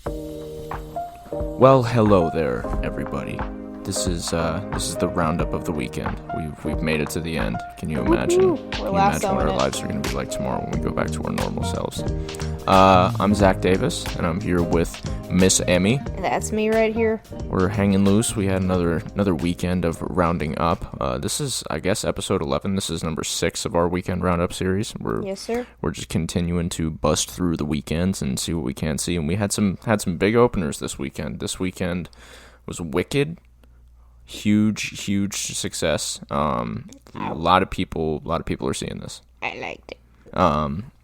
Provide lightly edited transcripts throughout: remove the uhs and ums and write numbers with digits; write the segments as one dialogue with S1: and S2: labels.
S1: Well, hello there, everybody. This is the roundup of the weekend. We've made it to the end. Can you imagine? Can you imagine what our lives are going to be like tomorrow when we go back to our normal selves? I'm Zach Davis, and I'm here with Miss Emmy.
S2: That's me right here.
S1: We're hanging loose. We had another weekend of rounding up. This is, I guess, episode 11. This is number 6 of our weekend roundup series.
S2: Yes, sir.
S1: We're just continuing to bust through the weekends and see what we can see. And we had some big openers this weekend. This weekend was Wicked. Huge success. A lot of people are seeing this.
S2: I liked it.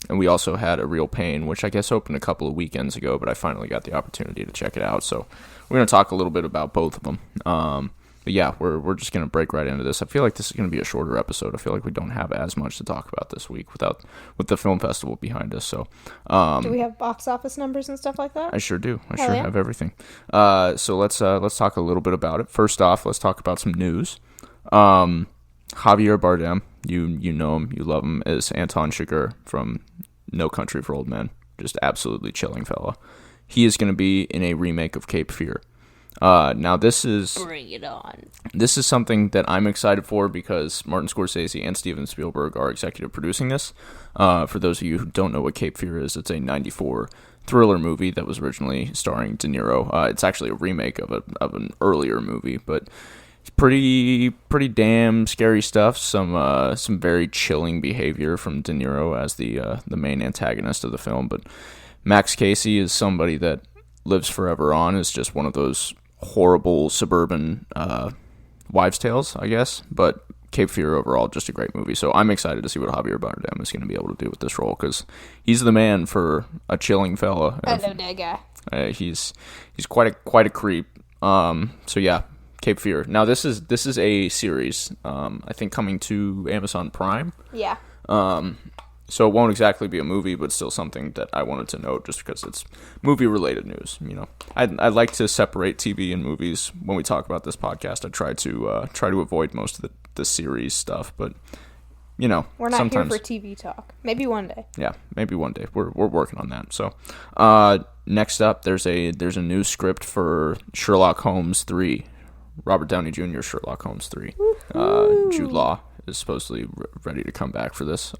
S1: And we also had A Real Pain, which I guess opened a couple of weekends ago, but I finally got the opportunity to check it out. So we're going to talk a little bit about both of them. But yeah, we're just going to break right into this. I feel like this is going to be a shorter episode. I feel like we don't have as much to talk about this week with the film festival behind us. So,
S2: do we have box office numbers and stuff like that?
S1: I sure do. I
S2: Hell yeah.
S1: have everything. So let's talk a little bit about it. First off, let's talk about some news. Javier Bardem, you know him, you love him, as Anton Chigurh from No Country for Old Men. Just absolutely chilling fella. He is going to be in a remake of Cape Fear. Now this is...
S2: Bring it on.
S1: This is something that I'm excited for because Martin Scorsese and Steven Spielberg are executive producing this. For those of you who don't know what Cape Fear is, it's a 94 thriller movie that was originally starring De Niro. It's actually a remake of an earlier movie, but it's pretty damn scary stuff. Some very chilling behavior from De Niro as the main antagonist of the film. But Max Casey is somebody that lives forever on. Is just one of those horrible suburban wives' tales, I guess. But Cape Fear overall, just a great movie. So I'm excited to see what Javier Bardem is going to be able to do with this role because he's the man for a chilling fella.
S2: I love that guy.
S1: He's quite a creep. So yeah, Cape Fear. Now this is a series. I think coming to Amazon Prime.
S2: Yeah.
S1: So it won't exactly be a movie, but still something that I wanted to note just because it's movie-related news. You know, I like to separate TV and movies when we talk about this podcast. I try to avoid most of the series stuff, but you know,
S2: we're not
S1: sometimes
S2: here for TV talk. Maybe one day.
S1: Yeah, maybe one day. We're working on that. So next up, there's a new script for Sherlock Holmes 3. Robert Downey Jr. Sherlock Holmes 3. Jude Law is supposedly ready to come back for this.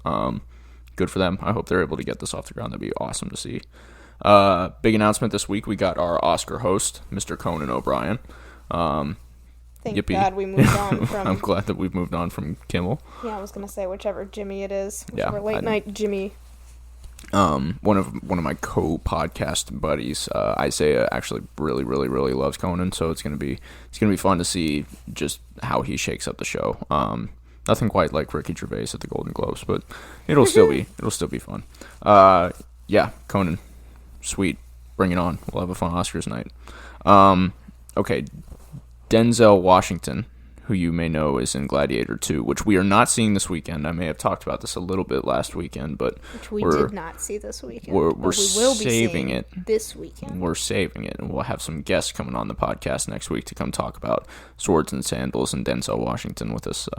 S1: Good for them. I hope they're able to get this off the ground. That'd be awesome to see. Big announcement this week. We got our Oscar host, Mr. Conan O'Brien.
S2: Thank
S1: yippee.
S2: God we moved on from...
S1: I'm glad that we've moved on from Kimmel.
S2: Yeah, I was going to say whichever Jimmy it is.
S1: Yeah,
S2: late night Jimmy.
S1: One of my co-podcast buddies, Isaiah, actually really loves Conan, so it's gonna be fun to see just how he shakes up the show. Nothing quite like Ricky Gervais at the Golden Globes, but it'll still be fun. Yeah, Conan, sweet, bring it on. We'll have a fun Oscars night. Okay, Denzel Washington, who you may know is in Gladiator 2, which we are not seeing this weekend. I may have talked about this a little bit last weekend, but
S2: which we did not see this weekend.
S1: We're
S2: we will
S1: saving
S2: be
S1: it
S2: this weekend.
S1: We're saving it, and we'll have some guests coming on the podcast next week to come talk about Swords and Sandals and Denzel Washington with us.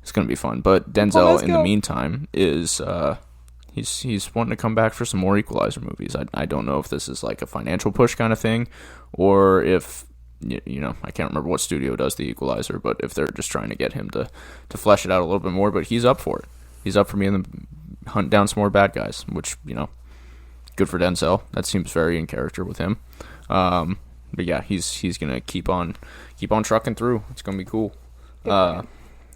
S1: It's going to be fun. But Denzel, in the meantime, is he's wanting to come back for some more Equalizer movies. I don't know if this is like a financial push kind of thing, or if I can't remember what studio does the Equalizer, but if they're just trying to get him to flesh it out a little bit more. But he's up for it. He's up for being the hunt down some more bad guys, which good for Denzel. That seems very in character with him. But yeah, he's gonna keep on trucking through. It's gonna be cool.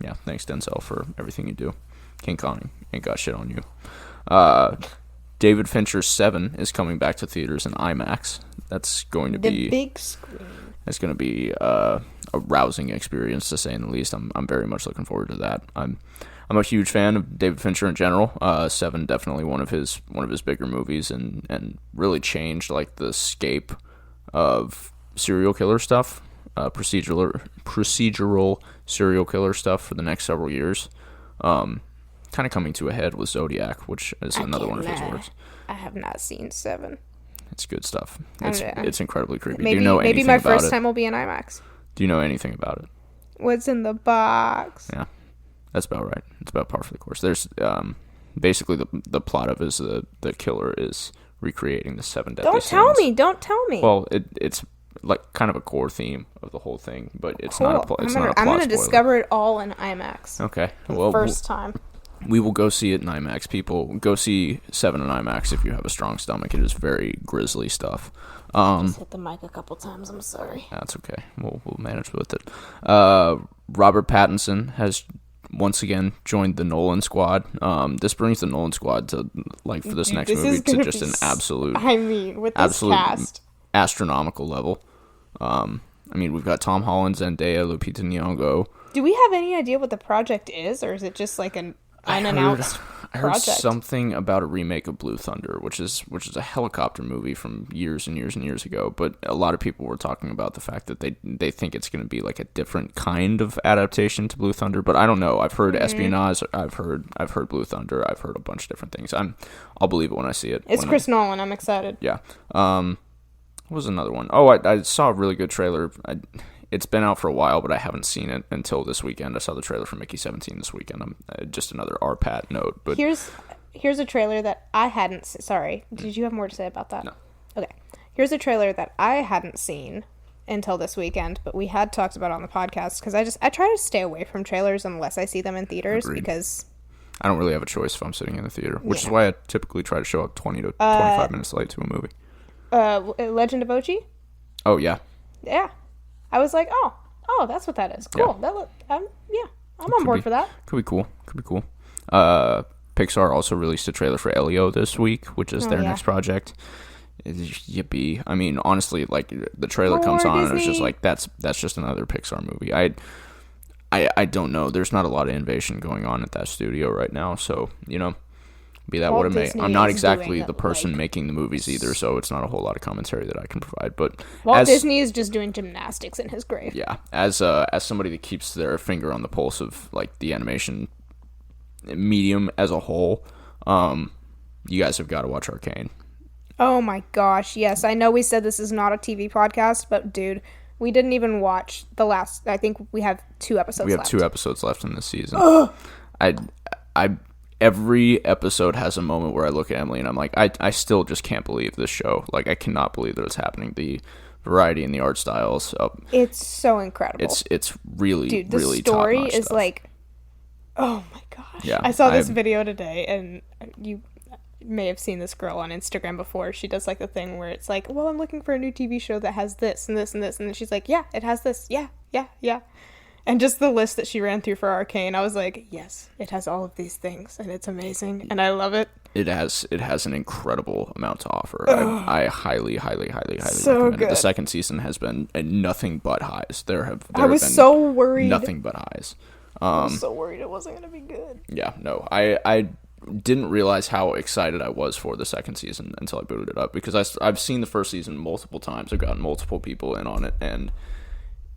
S1: Yeah, thanks Denzel for everything you do. King Kong ain't got shit on you. David Fincher's 7 is coming back to theaters in IMAX. That's going to be
S2: the big screen.
S1: It's going to be a rousing experience, to say the least. I'm very much looking forward to that. I'm a huge fan of David Fincher in general. 7 definitely one of his bigger movies, and really changed like the scape of serial killer stuff, procedural serial killer stuff for the next several years. Kind of coming to a head with Zodiac, which is another one of his works.
S2: I have not seen 7.
S1: It's good stuff. It's incredibly creepy.
S2: Maybe,
S1: do you know anything
S2: maybe my
S1: about
S2: first
S1: it?
S2: time will be in IMAX.
S1: Do you know anything about it?
S2: What's in the box?
S1: Yeah, that's about right. It's about par for the course. There's basically the plot of it is the killer is recreating the 7 deadly sins.
S2: Don't tell me.
S1: Well, it's like kind of a core theme of the whole thing, but it's
S2: cool.
S1: not a plot.
S2: I'm gonna discover it all in IMAX.
S1: Okay,
S2: well, first time.
S1: We will go see it in IMAX. People, go see 7 in IMAX if you have a strong stomach. It is very grisly stuff.
S2: Just hit the mic a couple times. I'm sorry.
S1: That's okay. We'll manage with it. Robert Pattinson has once again joined the Nolan squad. This brings the Nolan squad to, like, for this next movie to just an absolute.
S2: I mean, with this cast,
S1: astronomical level. I mean, we've got Tom Holland, Zendaya, Lupita Nyong'o.
S2: Do we have any idea what the project is, or is it just like an unannounced
S1: I heard
S2: project?
S1: something about a remake of Blue Thunder, which is a helicopter movie from years and years and years ago. But a lot of people were talking about the fact that they think it's going to be like a different kind of adaptation to Blue Thunder. But I don't know. I've heard espionage. I've heard Blue Thunder. I've heard a bunch of different things. I'll believe it when I see it.
S2: It's Chris Nolan. I'm excited.
S1: Yeah. What was another one? Oh, I saw a really good trailer. It's been out for a while, but I haven't seen it until this weekend. I saw the trailer for Mickey 17 this weekend. I'm just another RPAT note. But
S2: here's a trailer that I hadn't. Sorry, did you have more to say about that?
S1: No.
S2: Okay. Here's a trailer that I hadn't seen until this weekend, but we had talked about it on the podcast because I try to stay away from trailers unless I see them in theaters.
S1: Agreed.
S2: Because
S1: I don't really have a choice if I'm sitting in the theater, which is why I typically try to show up 20 to 25 minutes late to a movie.
S2: Legend of Ochi?
S1: Oh, yeah.
S2: Yeah. I was like, oh, that's what that is. Cool.
S1: Yeah.
S2: I'm on board for that.
S1: Could be cool. Pixar also released a trailer for Elio this week, which is their next project. Yippee. I mean, honestly, like, the trailer comes on and it's just like, that's just another Pixar movie. I don't know. There's not a lot of innovation going on at that studio right now, so, you know, be that what it may. I'm not exactly the person making the movies either, so it's not a whole lot of commentary that I can provide. But
S2: Walt Disney is just doing gymnastics in his grave.
S1: Yeah, as somebody that keeps their finger on the pulse of, like, the animation medium as a whole, you guys have got to watch Arcane.
S2: Oh my gosh, yes. I know we said this is not a TV podcast, but dude, we didn't even watch the last. I think we have 2 episodes left.
S1: 2 episodes left in this season. I every episode has a moment where I look at Emily and I'm like, I still just can't believe this show. Like, I cannot believe that it's happening. The variety and the art styles.
S2: It's so incredible.
S1: It's really,
S2: dude, the
S1: really
S2: story
S1: top-notch
S2: is
S1: stuff.
S2: like, oh my gosh.
S1: Yeah,
S2: I saw this video today, and you may have seen this girl on Instagram before. She does like the thing where it's like, well, I'm looking for a new TV show that has this and this and this, and then she's like, yeah, it has this, yeah. And just the list that she ran through for Arcane, I was like, yes, it has all of these things, and it's amazing, and I love it.
S1: It has an incredible amount to offer. I highly
S2: so
S1: recommend
S2: good.
S1: it. The second season has been nothing but highs.
S2: I was so worried.
S1: Nothing but highs.
S2: I was so worried it wasn't going to be good.
S1: Yeah, no, I didn't realize how excited I was for the second season until I booted it up, because I've seen the first season multiple times. I've gotten multiple people in on it, and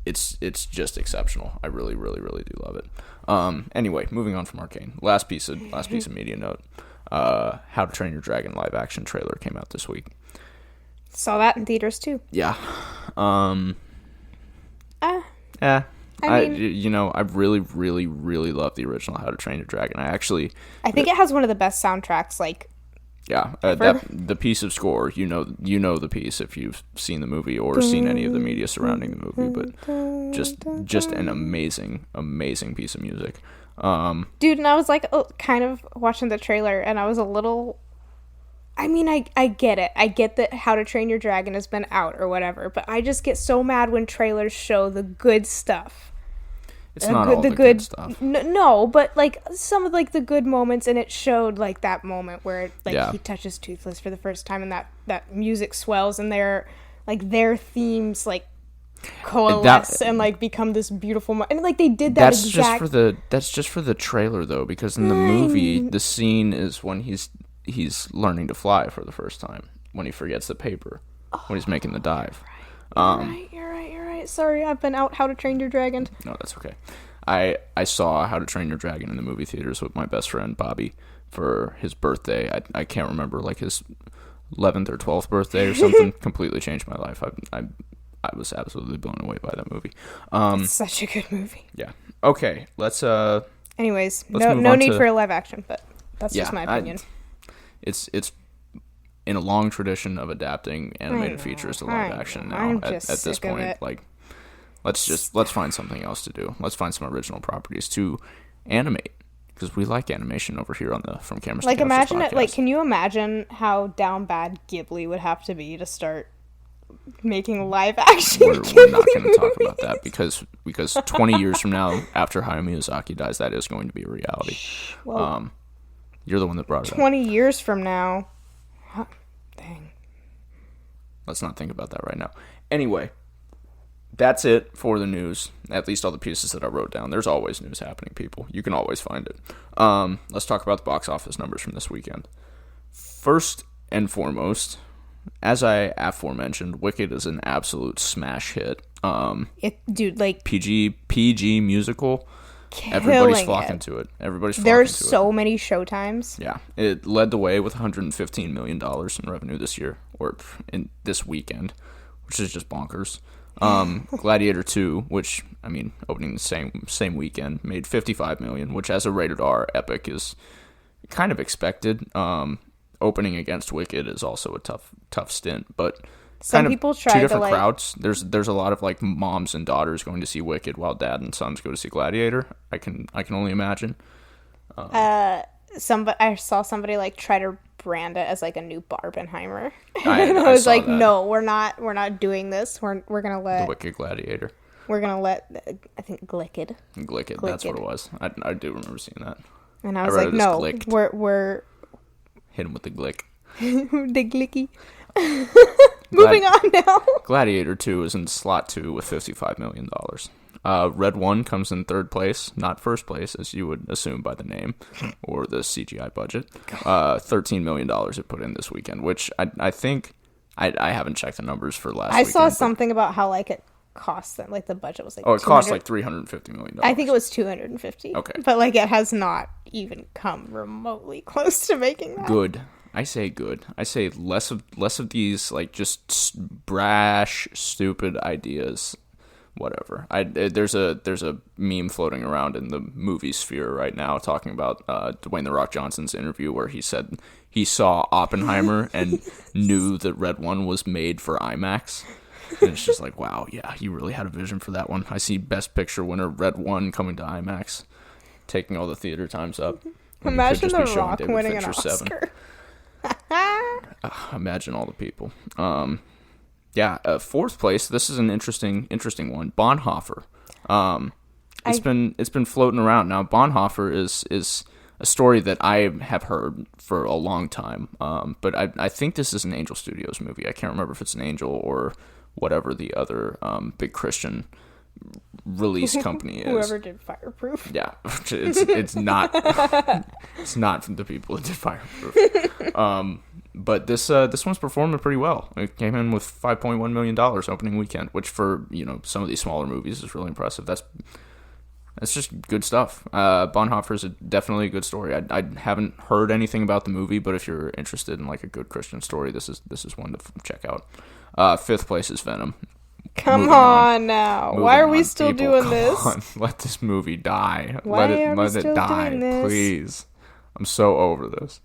S1: it's just exceptional. I really do love it. Anyway, moving on from Arcane. Last piece of media note. How to Train Your Dragon live action trailer came out this week.
S2: Saw that in theaters too.
S1: Yeah.
S2: I mean,
S1: I really love the original How to Train Your Dragon. I
S2: think it has one of the best soundtracks, like.
S1: Yeah, the piece of score, you know the piece if you've seen the movie or seen any of the media surrounding the movie, but just an amazing piece of music.
S2: Dude, and I was like, kind of watching the trailer, and I was a little. I mean, I get it. I get that How to Train Your Dragon has been out or whatever, but I just get so mad when trailers show the good stuff.
S1: It's not all the good stuff.
S2: No, but like some of like the good moments, and it showed like that moment where he touches Toothless for the first time, and that music swells, and their themes like coalesce and like become this beautiful and like they did that.
S1: That's just for the trailer though, because in the movie the scene is when he's learning to fly for the first time, when he forgets the paper, when he's making the dive.
S2: You're right. Sorry, I've been out How to Train Your Dragon.
S1: No, that's okay. I saw How to Train Your Dragon in the movie theaters with my best friend Bobby for his birthday. I can't remember, like his 11th or 12th birthday or something. Completely changed my life. I was absolutely blown away by that movie.
S2: It's such a good movie.
S1: Yeah. Okay, let's Let's
S2: no need for a live action, but that's just my opinion.
S1: It's in a long tradition of adapting animated features to live action now. At this point, like, let's find something else to do. Let's find some original properties to animate, because we like animation over here on the From Cameras to
S2: Like,
S1: Canisters
S2: imagine
S1: podcast.
S2: it. Like, can you imagine how down bad Ghibli would have to be to start making live action?
S1: We're not going to talk about that because 20 years from now, after Hayao Miyazaki dies, that is going to be a reality.
S2: Well,
S1: You're the one that brought it up.
S2: 20 years from now. Huh, dang.
S1: Let's not think about that right now. Anyway, that's it for the news. At least all the pieces that I wrote down. There's always news happening, people. You can always find it. Let's talk about the box office numbers from this weekend. First and foremost, as I aforementioned, Wicked is an absolute smash hit.
S2: Dude, like,
S1: PG musical. Everybody's flocking to it.
S2: There's so many showtimes.
S1: Yeah, it led the way with $115 million in revenue this year, or in this weekend, which is just bonkers. Gladiator 2, which, I mean, opening the same weekend, made $55 million, which as a rated R epic is kind of expected. Opening against Wicked is also a tough stint, but
S2: some people try
S1: two different
S2: to, like, crowds.
S1: There's a lot of like moms and daughters going to see Wicked while dad and sons go to see Gladiator. I can only imagine.
S2: I saw somebody like try to brand it as like a new Barbenheimer. And I was like, that. No, we're not doing this. We're gonna let
S1: the Wicked Gladiator.
S2: We're gonna let, I think, Glicked.
S1: That's what it was. I do remember seeing that.
S2: And I was like, no, we're
S1: hit him with the glick.
S2: The glicky. Moving on now.
S1: Gladiator 2 is in slot 2 with $55 million. Red 1 comes in third place, not first place, as you would assume by the name or the CGI budget. $13 million it put in this weekend, which I think, I haven't checked the numbers for last weekend.
S2: I saw something about how, like, it cost them, like, the budget was like
S1: it cost like $350 million.
S2: I think it was $250.
S1: Okay.
S2: But, like, it has not even come remotely close to making that.
S1: Good. I say good. I say less of these, like, just brash, stupid ideas. Whatever. There's a meme floating around in the movie sphere right now talking about Dwayne The Rock Johnson's interview where he said he saw Oppenheimer and knew that Red 1 was made for IMAX. And it's just like, wow, yeah, you really had a vision for that one. I see Best Picture winner Red 1 coming to IMAX, taking all the theater times up.
S2: Imagine The Rock winning an Oscar.
S1: Imagine all the people. Fourth place. This is an interesting one. Bonhoeffer. It's been floating around now. Bonhoeffer is a story that I have heard for a long time. But I think this is an Angel Studios movie. I can't remember if it's an Angel or whatever the other big Christian release company is.
S2: Whoever did Fireproof.
S1: Yeah, it's not it's not the people that did Fireproof. But this one's performing pretty well. It came in with $5.1 million opening weekend, which for some of these smaller movies is really impressive. That's just good stuff. Bonhoeffer's definitely a good story. I haven't heard anything about the movie, but if you're interested in like a good Christian story, this is one to check out. Fifth place is Venom.
S2: Come on now. Why are we still doing this?
S1: On. Let this movie die.
S2: Let
S1: it die, please. I'm so over this.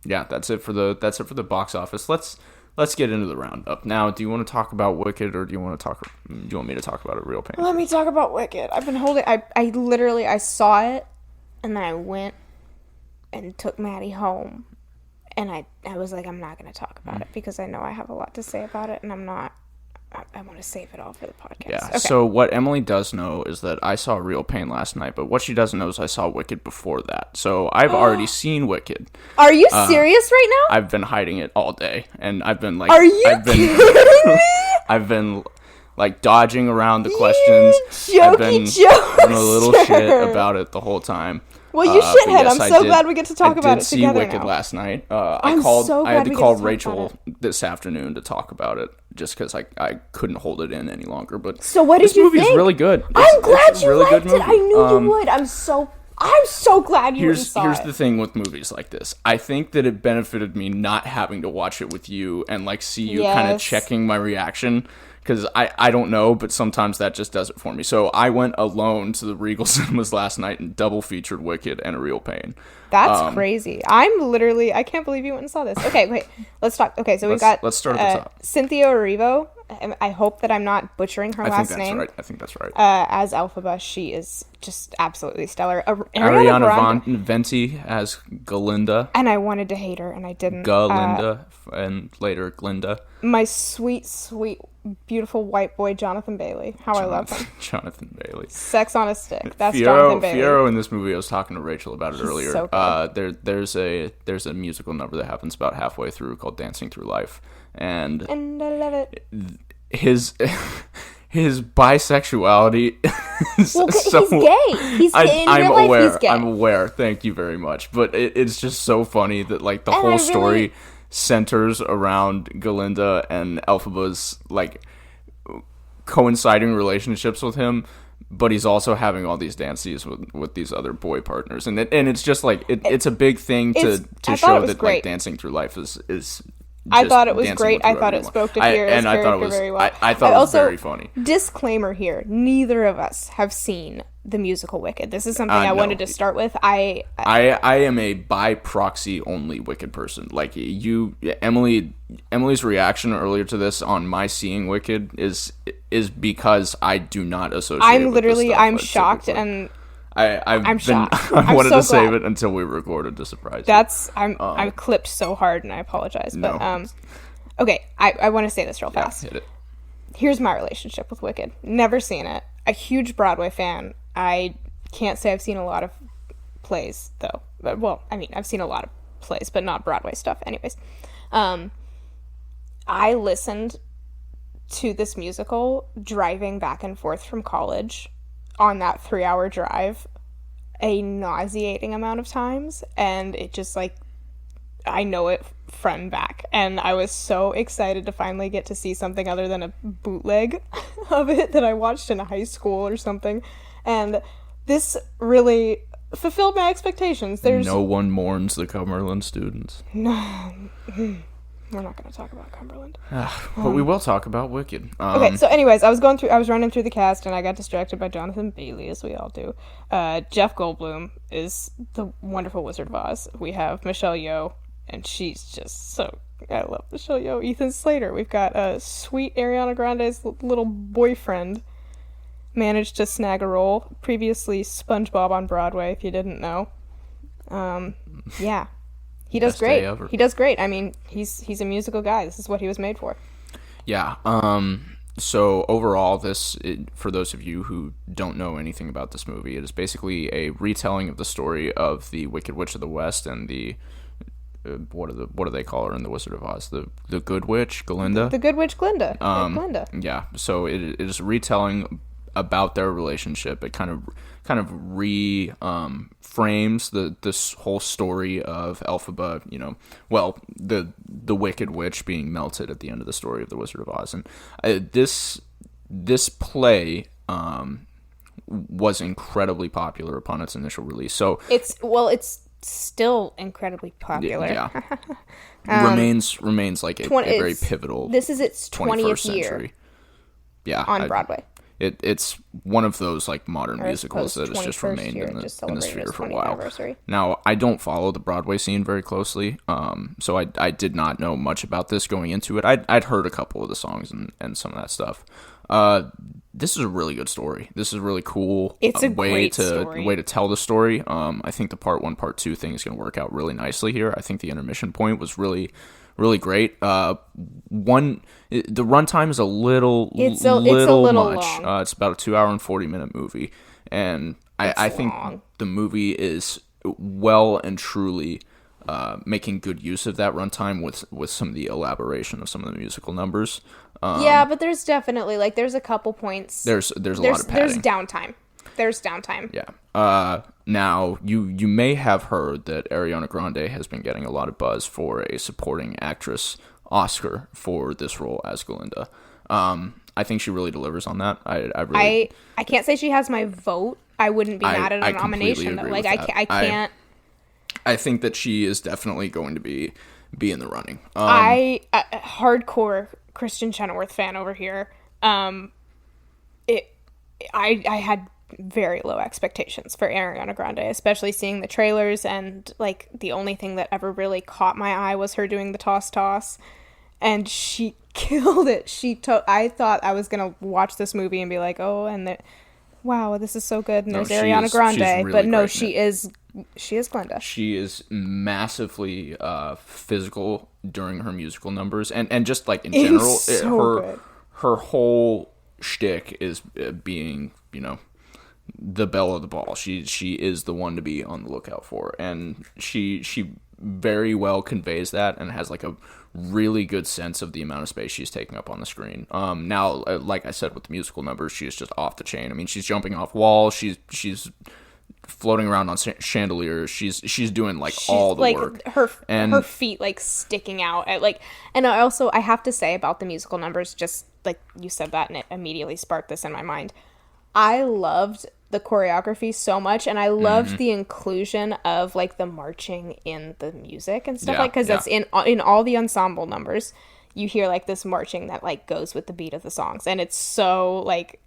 S1: That's it for the box office. Let's get into the roundup. Now, do you want to talk about Wicked or do you want me to talk about it real pain?
S2: Let me talk about Wicked. I've been holding I literally saw it and then I went and took Maddie home and I was like, I'm not going to talk about it because I know I have a lot to say about it and I want to save it all for the podcast.
S1: Yeah,
S2: okay.
S1: So what Emily does know is that I saw Real Pain last night, but what she doesn't know is I saw Wicked before that. So I've already seen Wicked.
S2: Are you serious right now?
S1: I've been hiding it all day, and I've been like...
S2: kidding me?
S1: I've been like dodging around the questions.
S2: I've been
S1: doing a little shit about it the whole time.
S2: Well, you shithead. Yes, I'm so glad we get to talk about it together
S1: now. I did see Wicked last night. I had to call Rachel this afternoon to talk about it just because I couldn't hold it in any longer. But
S2: so what did you think?
S1: This movie is really good.
S2: I'm glad you liked it. I knew you would. I'm so glad you saw it.
S1: Here's the thing with movies like this. I think that it benefited me not having to watch it with you and like see you kind of checking my reaction. because I don't know, but sometimes that just does it for me. So I went alone to the Regal Cinemas last night and double featured Wicked and A Real Pain.
S2: That's crazy. I can't believe you went and saw this. Okay, wait, let's talk. Okay, so
S1: let's start at the top.
S2: Cynthia Erivo. I hope that I'm not butchering her last name.
S1: I think that's right.
S2: As Elphaba, she is just absolutely stellar.
S1: Ariana Venti as Galinda.
S2: And I wanted to hate her, and I didn't.
S1: Galinda, and later Glinda.
S2: My sweet, sweet, beautiful white boy, Jonathan Bailey. I love him.
S1: Jonathan Bailey.
S2: Sex on a stick. That's Jonathan Bailey.
S1: Fiero in this movie, I was talking to Rachel about it earlier.
S2: So good.
S1: There's a musical number that happens about halfway through called Dancing Through Life. And
S2: I love it.
S1: His bisexuality is
S2: he's gay. He's gay.
S1: I'm aware.
S2: He's gay.
S1: I'm aware. Thank you very much. But it's just so funny that like the whole story centers around Galinda and Elphaba's like coinciding relationships with him, but he's also having all these dances with these other boy partners, and it's just like it's a big thing to show that like Dancing Through Life is.
S2: I thought it was great. I thought it spoke to Fiera's character very well.
S1: I thought it was very funny.
S2: Disclaimer here: neither of us have seen the musical Wicked. This is something I wanted to start with. I
S1: am a by proxy only Wicked person. Like Emily's reaction earlier to this on my seeing Wicked is because I do not associate.
S2: I'm shocked and. I'm shocked.
S1: I wanted to save it until we recorded to surprise you.
S2: I'm clipped so hard, and I apologize. But okay, I want to say this real fast.
S1: Hit it.
S2: Here's my relationship with Wicked. Never seen it. A huge Broadway fan. I can't say I've seen a lot of plays though. But, well, I mean, I've seen a lot of plays, but not Broadway stuff. Anyways, I listened to this musical driving back and forth from college. On that 3-hour drive a nauseating amount of times, and it just like I know it front and back, and I was so excited to finally get to see something other than a bootleg of it that I watched in high school or something, and this really fulfilled my expectations.
S1: No one mourns the Cumberland students.
S2: No. We're not going to talk about Cumberland.
S1: But we will talk about Wicked.
S2: Okay, so anyways, I was running through the cast, and I got distracted by Jonathan Bailey, as we all do. Jeff Goldblum is the wonderful Wizard of Oz. We have Michelle Yeoh, and she's just so... I love Michelle Yeoh. Ethan Slater. We've got sweet Ariana Grande's little boyfriend managed to snag a role. Previously SpongeBob on Broadway, if you didn't know. Yeah. He does great. He does great. I mean, he's a musical guy. This is what he was made for.
S1: Yeah. So overall, for those of you who don't know anything about this movie, it is basically a retelling of the story of the Wicked Witch of the West and the what do they call her in the Wizard of Oz? The Good Witch, Galinda.
S2: The Good Witch, Glinda. Glinda.
S1: Yeah. So it is a retelling about their relationship. It kind of frames this whole story of Elphaba, the Wicked Witch being melted at the end of the story of the Wizard of Oz, and this play was incredibly popular upon its initial release. So
S2: it's still incredibly popular.
S1: Yeah, remains like a very pivotal.
S2: This is its 20th year.
S1: Yeah,
S2: on Broadway.
S1: It's one of those like modern musicals that has just remained in the sphere for a while. Now, I don't follow the Broadway scene very closely, so I did not know much about this going into it. I'd heard a couple of the songs and some of that stuff. This is a really good story. This is really cool.
S2: It's a great story.
S1: Way to tell the story. I think the part 1, part 2 thing is going to work out really nicely here. I think the intermission point was really great. The runtime is a little much.
S2: Long.
S1: It's about a 2-hour and 40-minute movie, and I think the movie is well and truly making good use of that runtime with some of the elaboration of some of the musical numbers.
S2: But there's definitely there's a couple points.
S1: There's a lot of padding.
S2: There's downtime.
S1: Yeah. Now, you may have heard that Ariana Grande has been getting a lot of buzz for a supporting actress Oscar for this role as Galinda. I think she really delivers on that. I
S2: can't say she has my vote. I wouldn't be mad at a nomination though. I can't.
S1: I think that she is definitely going to be in the running.
S2: A hardcore Kristen Chenoweth fan over here. I had very low expectations for Ariana Grande, especially seeing the trailers, and like the only thing that ever really caught my eye was her doing the toss, and she killed it. I thought I was gonna watch this movie and be like, oh, and wow, this is so good, and there's Ariana Grande, really, but no, she is Glinda.
S1: She is massively physical during her musical numbers, and just like in general, her whole shtick is being, you know, the belle of the ball. She is the one to be on the lookout for, and she very well conveys that and has like a really good sense of the amount of space she's taking up on the screen. Now, like I said, with the musical numbers, she is just off the chain. I mean, she's jumping off walls, she's floating around on chandeliers, she's doing all the
S2: like,
S1: work.
S2: Her feet like sticking out at like, and I have to say about the musical numbers, just like you said that, and it immediately sparked this in my mind. I loved the choreography so much, and I loved the inclusion of like the marching in the music and stuff, because that's in all the ensemble numbers. You hear like this marching that like goes with the beat of the songs, and it's so like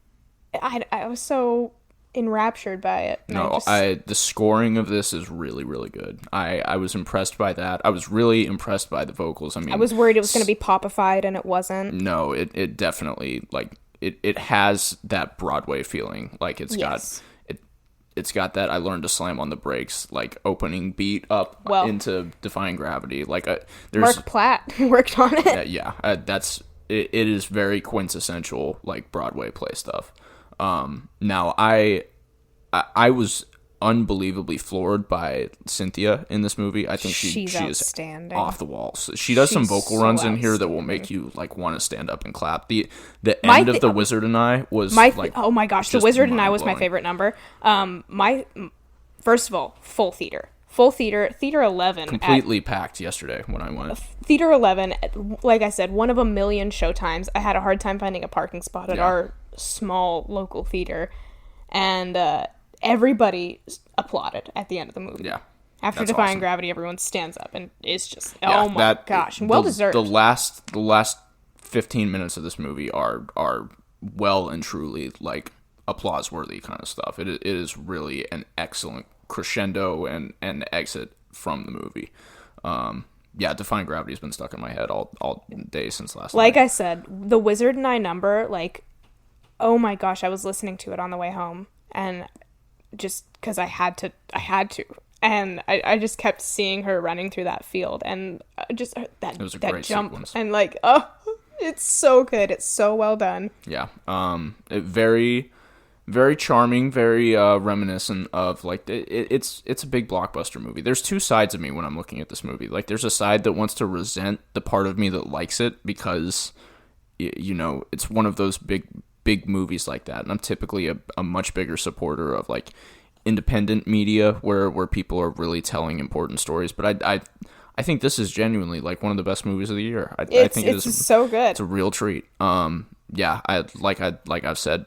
S2: I was so enraptured by it.
S1: The scoring of this is really, really good. I was impressed by that. I was really impressed by the vocals. I mean,
S2: I was worried it was going to be popified, and it wasn't.
S1: No, it definitely like. It has that Broadway feeling. Like it's got that I Learned to Slam on the Brakes like opening beat up into Defying Gravity. Like there's
S2: Mark Platt worked on it.
S1: That's it is very quintessential like Broadway play stuff. Now I was unbelievably floored by Cynthia in this movie. I think she is off the walls. She does some vocal runs in here that will make you like want to stand up and clap. The end of The Wizard and I was
S2: oh my gosh, The Wizard and I was my favorite number. First of all, full theater, theater 11,
S1: completely packed yesterday when I went.
S2: Theater 11, like I said, one of a million showtimes. I had a hard time finding a parking spot at our small local theater, and everybody applauded at the end of the movie.
S1: Yeah.
S2: After Defying Gravity, everyone stands up and is just, oh my gosh, well deserved.
S1: The last 15 minutes of this movie are well and truly like applause worthy kind of stuff. It is really an excellent crescendo and exit from the movie. Defying Gravity has been stuck in my head all day since last night.
S2: Like I said, The Wizard and I number, like, oh my gosh, I was listening to it on the way home, and just because I had to, and I just kept seeing her running through that field, and just that jump sequence. And like, oh, it's so good, it's so well done. Very, very charming, very reminiscent of like it's a big blockbuster movie. There's two sides of me when I'm looking at this movie. Like, there's a side that wants to resent the part of me that likes it because you know it's one of those big movies like that, and I'm typically a much bigger supporter of like independent media where people are really telling important stories. But I think this is genuinely like one of the best movies of the year. I think it's so good.
S1: It's a real treat. I've said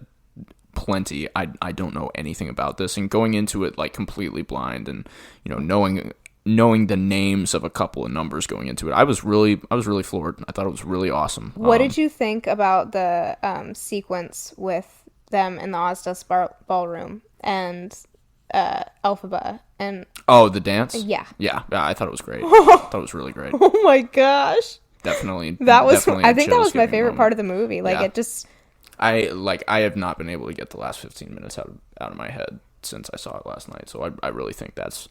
S1: plenty. I don't know anything about this, and going into it like completely blind, and you know knowing the names of a couple of numbers going into it, I was really floored. I thought it was really awesome.
S2: What did you think about the sequence with them in the Ozdas ballroom and Elphaba and
S1: the dance?
S2: Yeah,
S1: I thought it was great. I thought it was really great.
S2: Oh my gosh,
S1: definitely.
S2: I think that was my favorite part of the movie. Like, it just.
S1: I have not been able to get the last 15 minutes out of my head since I saw it last night. So I really think that's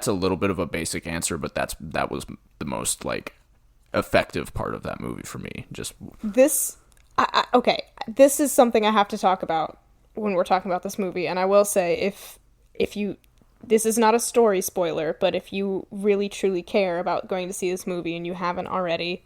S1: a little bit of a basic answer, but that was the most like effective part of that movie for me. Just
S2: this. Okay, this is something I have to talk about when we're talking about this movie, and I will say if you. This is not a story spoiler, but if you really truly care about going to see this movie and you haven't already,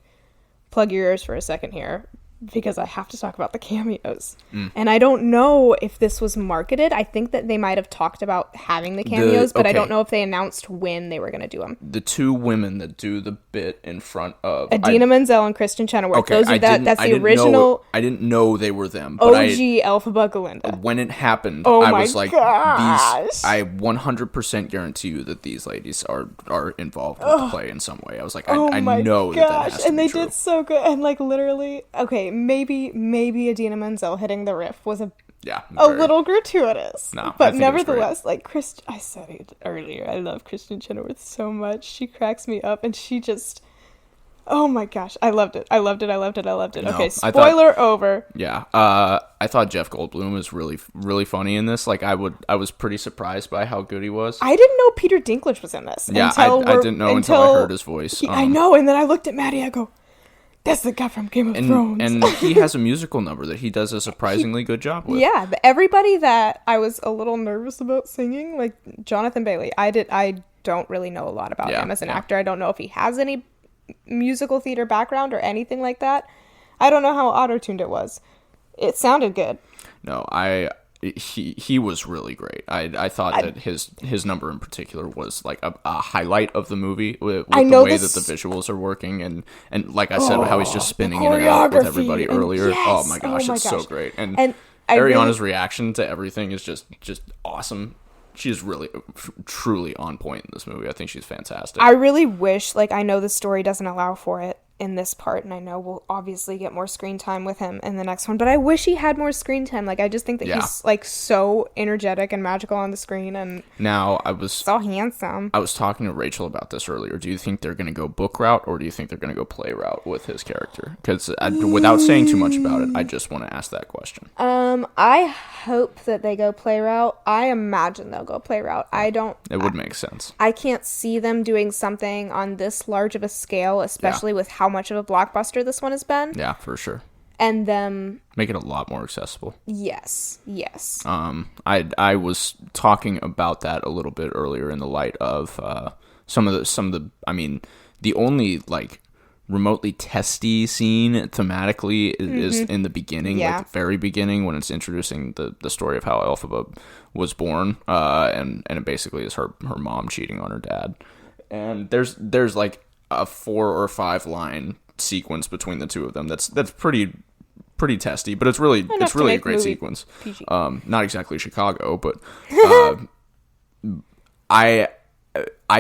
S2: plug your ears for a second here, because I have to talk about the cameos. And I don't know if this was marketed. I think that they might have talked about having the cameos, but I don't know if they announced when they were going to do them.
S1: The two women that do the bit in front of...
S2: Adina Menzel and Kristen Chenoweth.
S1: Okay,
S2: that's the original...
S1: I didn't know they were them.
S2: But OG Elphaba Glinda.
S1: When it happened, I was like,
S2: gosh.
S1: I 100% guarantee you that these ladies are involved with the play in some way. I was like, I know that has to
S2: and
S1: be
S2: they
S1: true.
S2: did so good. And like literally... Okay, maybe Idina Menzel hitting the riff was a
S1: very,
S2: little gratuitous.
S1: No,
S2: but nevertheless, like I said it earlier, I love Kristen Chenoweth so much. She cracks me up, and she just, oh my gosh, I loved it. No, okay, spoiler over.
S1: Yeah, I thought Jeff Goldblum was really, really funny in this. Like, I was pretty surprised by how good he was.
S2: I didn't know Peter Dinklage was in this.
S1: Yeah, I didn't know until I heard his voice.
S2: I know, and then I looked at Maddie, I go, that's the guy from Game of Thrones.
S1: And he has a musical number that he does a surprisingly good job with.
S2: Yeah, everybody that I was a little nervous about singing, like Jonathan Bailey, I don't really know a lot about him as an actor. I don't know if he has any musical theater background or anything like that. I don't know how auto-tuned it was. It sounded good.
S1: No, he was really great. I thought that his number in particular was like a highlight of the movie with the way that the visuals are working and like I said, how he's just spinning in and out with everybody earlier. Yes, oh my gosh, it's so great. And Ariana's reaction to everything is just awesome. She's really truly on point in this movie. I think she's fantastic.
S2: I really wish, like, I know the story doesn't allow for it in this part, and I know we'll obviously get more screen time with him in the next one, but I wish he had more screen time. Like, I just think that he's like so energetic and magical on the screen, and
S1: now
S2: so handsome.
S1: I was talking to Rachel about this earlier. Do you think they're going to go book route, or do you think they're going to go play route with his character? Because without saying too much about it, I just want to ask that question.
S2: I hope that they go play route. I imagine they'll go play route.
S1: It would make sense.
S2: I can't see them doing something on this large of a scale, especially with how much of a blockbuster this one has been.
S1: Yeah, for sure.
S2: And them
S1: make it a lot more accessible.
S2: Yes.
S1: I was talking about that a little bit earlier in the light of some of the I mean, the only like remotely testy scene thematically is in the beginning, like the very beginning, when it's introducing the story of how Elphaba was born, and it basically is her mom cheating on her dad. And there's like a 4 or 5 line sequence between the two of them that's pretty testy, but it's really a great sequence. Not exactly Chicago, but I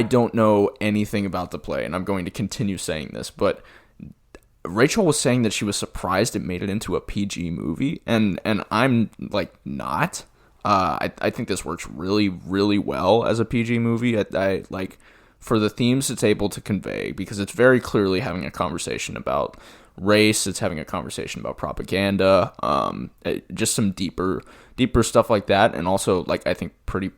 S1: don't know anything about the play, and I'm going to continue saying this, but Rachel was saying that she was surprised it made it into a PG movie, and I'm like not. I think this works really, really well as a PG movie. I like for the themes it's able to convey, because it's very clearly having a conversation about race. It's having a conversation about propaganda, just some deeper stuff like that, and also like I think pretty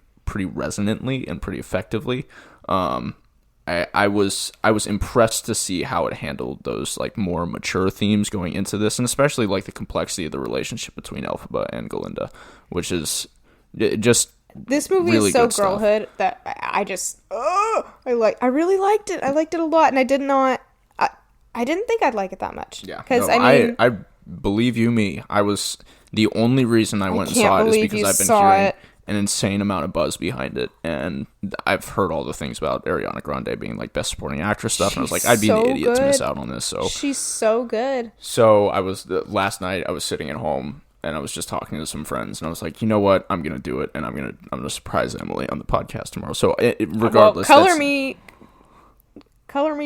S1: resonantly and pretty effectively. I was impressed to see how it handled those like more mature themes going into this, and especially like the complexity of the relationship between Elphaba and Galinda, which is just
S2: this movie really is so girlhood stuff. That I really liked it. I liked it a lot, and I didn't think I'd like it that much.
S1: Yeah, because I believe you me. I was the only reason I went and saw it is because I've been hearing an insane amount of buzz behind it, and I've heard all the things about Ariana Grande being like best supporting actress stuff, and I was like, I'd be an idiot to miss out on this. So
S2: she's so good.
S1: So last night I was sitting at home and I was just talking to some friends, and I was like, you know what, I'm gonna do it, and I'm gonna surprise Emily on the podcast tomorrow. So regardless,
S2: color me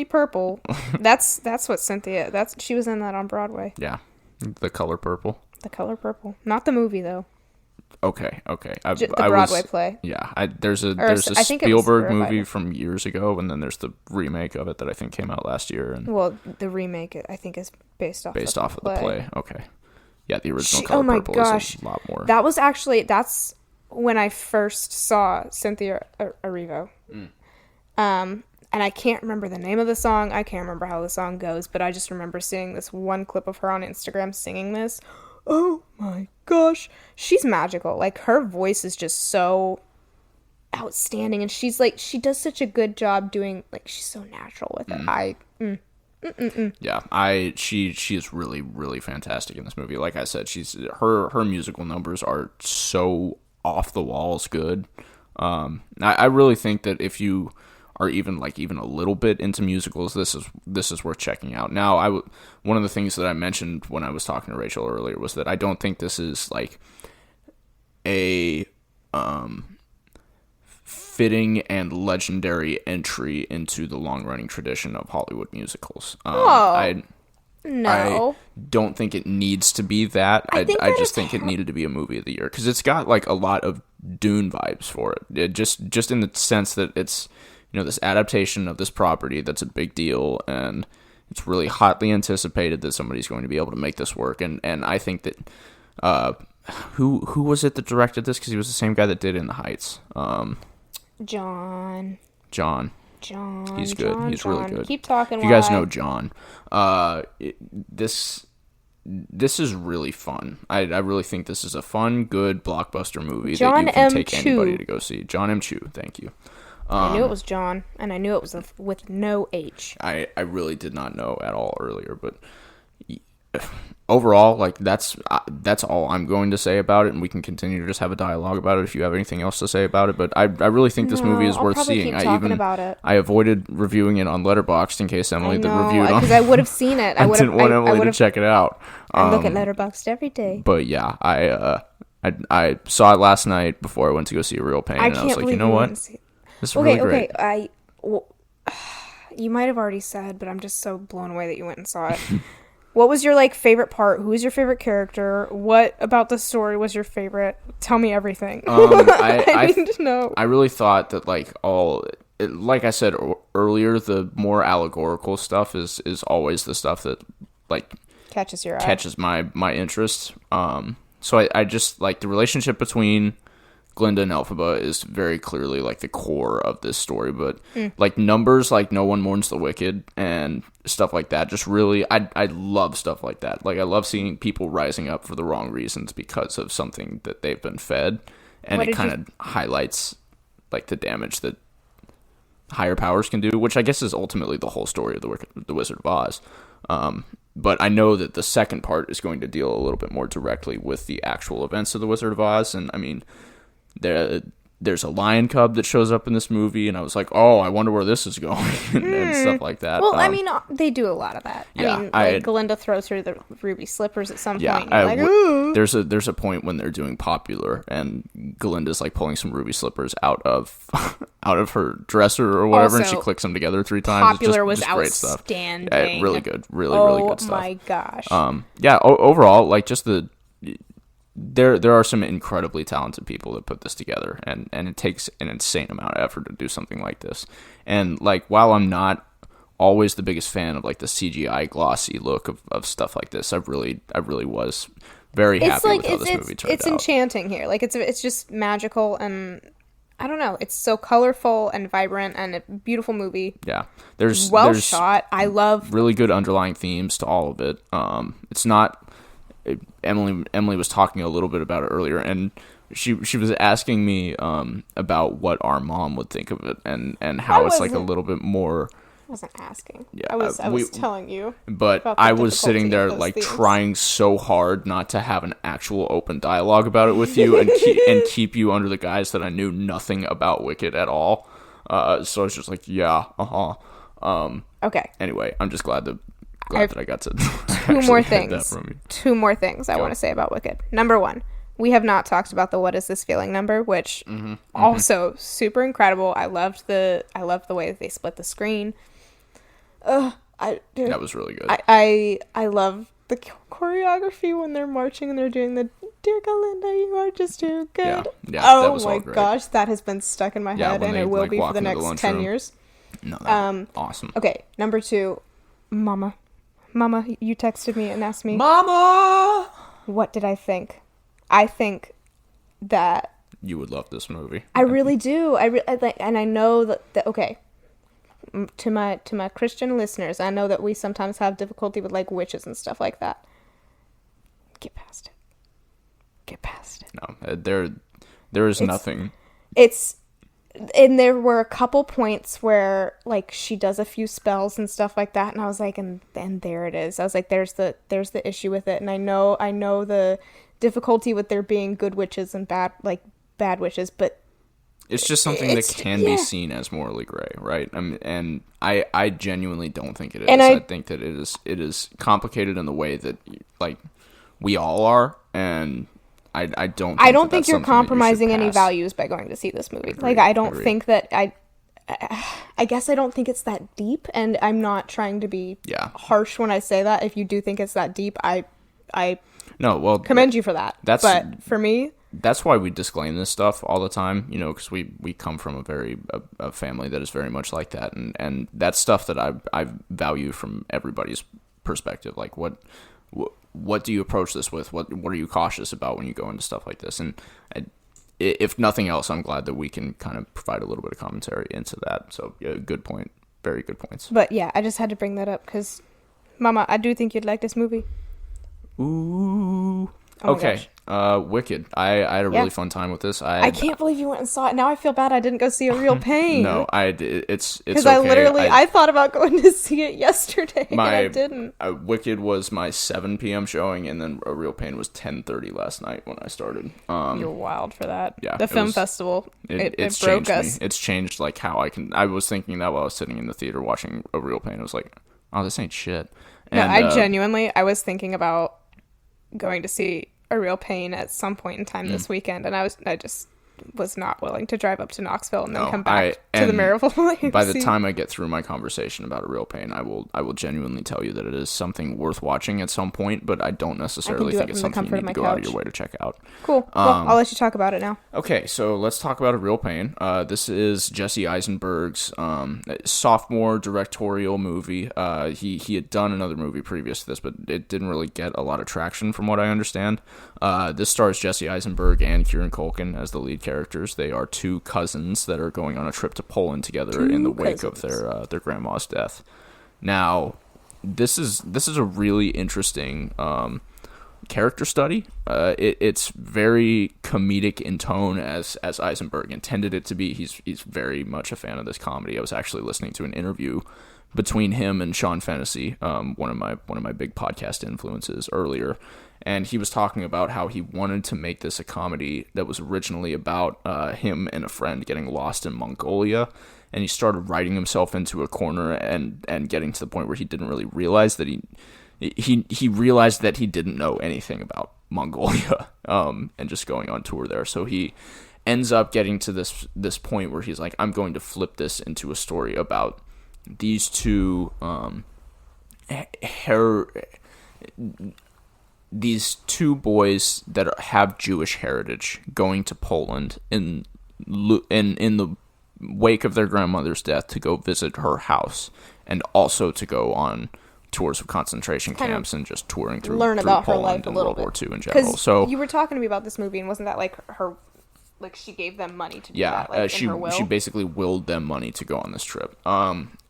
S2: purple. That's what Cynthia. She was in that on Broadway.
S1: Yeah, The Color Purple.
S2: The Color Purple, not the movie though.
S1: Okay.
S2: The Broadway play.
S1: Yeah, there's a Spielberg movie from years ago, and then there's the remake of it that I think came out last year. And
S2: well, the remake I think is based off of the play.
S1: Okay. Yeah, the original Color Purple is a lot more.
S2: That's when I first saw Cynthia Erivo. And I can't remember the name of the song. I can't remember how the song goes, but I just remember seeing this one clip of her on Instagram singing this. Oh my gosh, she's magical. Like, her voice is just so outstanding, and she's like, she does such a good job doing, like, she's so natural with it.
S1: Yeah, she is really, really fantastic in this movie. Like I said, her musical numbers are so off the walls good. I really think that if you are even a little bit into musicals, this is worth checking out. Now, one of the things that I mentioned when I was talking to Rachel earlier was that I don't think this is like a fitting and legendary entry into the long running tradition of Hollywood musicals.
S2: No, No.
S1: I don't think it needs to be that. I just think it needed to be a movie of the year because it's got like a lot of Dune vibes for it. It just in the sense that it's, you know, this adaptation of this property that's a big deal, and it's really hotly anticipated that somebody's going to be able to make this work. And I think that who was it that directed this? Because he was the same guy that did In the Heights.
S2: John.
S1: He's good. He's really good.
S2: Keep talking.
S1: If you guys know John, this is really fun. I really think this is a fun, good blockbuster movie that you can take anybody to go see. John M. Chu, thank you.
S2: I knew it was John, and I knew it was with no H.
S1: I really did not know at all earlier, but overall, like that's all I'm going to say about it, and we can continue to just have a dialogue about it if you have anything else to say about it. But I really think this movie is worth seeing. I avoided reviewing it on Letterboxd in case Emily reviewed on,
S2: because I would have seen it.
S1: I didn't want Emily to check it out.
S2: I look at Letterboxd every day.
S1: But yeah, I saw it last night before I went to go see Real Pain, and I was like, you know what, this is really great.
S2: Okay, you might have already said, but I'm just so blown away that you went and saw it. What was your, like, favorite part? Who was your favorite character? What about the story was your favorite? Tell me everything. I need to know.
S1: I really thought that, like, like I said earlier, the more allegorical stuff is always the stuff that, like,
S2: catches your eye.
S1: Catches my interest. So I just, like, the relationship between Glinda and Elphaba is very clearly, like, the core of this story, but like numbers like No One Mourns the Wicked and stuff like that, just really I love stuff like that. Like, I love seeing people rising up for the wrong reasons because of something that they've been fed, and it kind of highlights, like, the damage that higher powers can do, which I guess is ultimately the whole story of the Wizard of Oz. But I know that the second part is going to deal a little bit more directly with the actual events of the Wizard of Oz, and I mean, there's a lion cub that shows up in this movie, and I was like, oh, I wonder where this is going, and stuff like that.
S2: Well, I mean, they do a lot of that. Yeah, I mean, like, Glinda throws her the ruby slippers at some point. And ooh.
S1: There's a point when they're doing Popular, and Glinda's, like, pulling some ruby slippers out of her dresser or whatever, and she clicks them together 3 times.
S2: Popular was
S1: just great stuff.
S2: Outstanding.
S1: Yeah, really good, really good stuff.
S2: Oh my gosh.
S1: Overall, like, just There are some incredibly talented people that put this together, and it takes an insane amount of effort to do something like this. And, like, while I'm not always the biggest fan of, like, the CGI glossy look of stuff like this, I really was very happy with how this movie turned out.
S2: It's enchanting here. Like, it's just magical, and I don't know. It's so colorful and vibrant, and a beautiful movie.
S1: Yeah, there's
S2: shot. I love
S1: really good underlying themes to all of it. It's not. Emily was talking a little bit about it earlier, and she was asking me about what our mom would think of it, and how it's like a little bit more.
S2: I wasn't asking. Yeah, I was telling you.
S1: But I was sitting there, like, trying so hard not to have an actual open dialogue about it with you, and keep you under the guise that I knew nothing about Wicked at all. So I was just like, yeah,
S2: okay.
S1: Anyway, I'm just glad that I got to
S2: two more things I want to say about Wicked. Number 1, we have not talked about the what is this feeling number, which also super incredible. I loved the way that they split the screen.
S1: That was really good.
S2: I love the choreography when they're marching and they're doing the Dear Galinda, you are just too good.
S1: Yeah,
S2: oh my gosh, that has been stuck in my head, and it will, like, be for the next 10 years.
S1: No, that's awesome.
S2: Okay, number 2, Mama, you texted me and asked me,
S1: Mama,
S2: what did I think? I think that
S1: you would love this movie.
S2: I really do. And I know that okay. To my Christian listeners, I know that we sometimes have difficulty with, like, witches and stuff like that. Get past it.
S1: No, there is nothing.
S2: And there were a couple points where, like, she does a few spells and stuff like that, and I was like, and there it is. I was like, there's the issue with it, and I know the difficulty with there being good witches and bad witches, but
S1: it's just something that can be seen as morally gray, right? And I genuinely don't think it is. And I think that it is complicated in the way that, like, we all are, and I don't think you're
S2: compromising any values by going to see this movie. Like, I don't think that I guess I don't think it's that deep, and I'm not trying to be harsh when I say that. If you do think it's that deep, I commend you for that. But for me,
S1: that's why we disclaim this stuff all the time, you know, because we come from a family that is very much like that, and that's stuff that I value from everybody's perspective. Like, what do you approach this with? What are you cautious about when you go into stuff like this? And if nothing else, I'm glad that we can kind of provide a little bit of commentary into that. So, yeah, good point. Very good points.
S2: But yeah, I just had to bring that up because, Mama, I do think you'd like this movie.
S1: Ooh. Oh okay. Wicked. I had a really fun time with this. I
S2: can't believe you went and saw it. Now I feel bad I didn't go see A Real Pain.
S1: No, it's
S2: because
S1: okay.
S2: I thought about going to see it yesterday and I didn't.
S1: Wicked was my 7 p.m. showing, and then A Real Pain was 10:30 last night when I started.
S2: You're wild for that.
S1: Yeah,
S2: the film festival. It broke us.
S1: It's changed like how I can. I was thinking that while I was sitting in the theater watching A Real Pain. I was like, oh, this ain't shit. And,
S2: no, I was thinking about going to see A Real Pain at some point in time this weekend, and I just was not willing to drive up to Knoxville and then come back to the Maryville.
S1: By the time I get through my conversation about A Real Pain, I will genuinely tell you that it is something worth watching at some point, but I don't necessarily think it's something you need to go out of your way to check out.
S2: Cool. Well, I'll let you talk about it now.
S1: Okay, so let's talk about A Real Pain. This is Jesse Eisenberg's sophomore directorial movie. He had done another movie previous to this, but it didn't really get a lot of traction from what I understand. This stars Jesse Eisenberg and Kieran Culkin as the lead characters. They are two cousins that are going on a trip to Poland together in the wake of their grandma's death. Now, this is a really interesting character study. It's very comedic in tone as Eisenberg intended it to be. He's very much a fan of this comedy. I was actually listening to an interview between him and Sean Fennessy, one of my big podcast influences earlier. And he was talking about how he wanted to make this a comedy that was originally about him and a friend getting lost in Mongolia. And he started writing himself into a corner and getting to the point where he didn't really realize that he realized that he didn't know anything about Mongolia and just going on tour there. So he ends up getting to this point where he's like, I'm going to flip this into a story about these two these two boys that have Jewish heritage going to Poland in the wake of their grandmother's death to go visit her house, and also to go on tours of concentration camps and just touring through
S2: learn about
S1: Poland
S2: her life a
S1: and
S2: little
S1: World
S2: bit.
S1: War II in general. So
S2: you were talking to me about this movie, and wasn't that like her? Like, she gave them money to do that, like, in her will?
S1: She basically willed them money to go on this trip.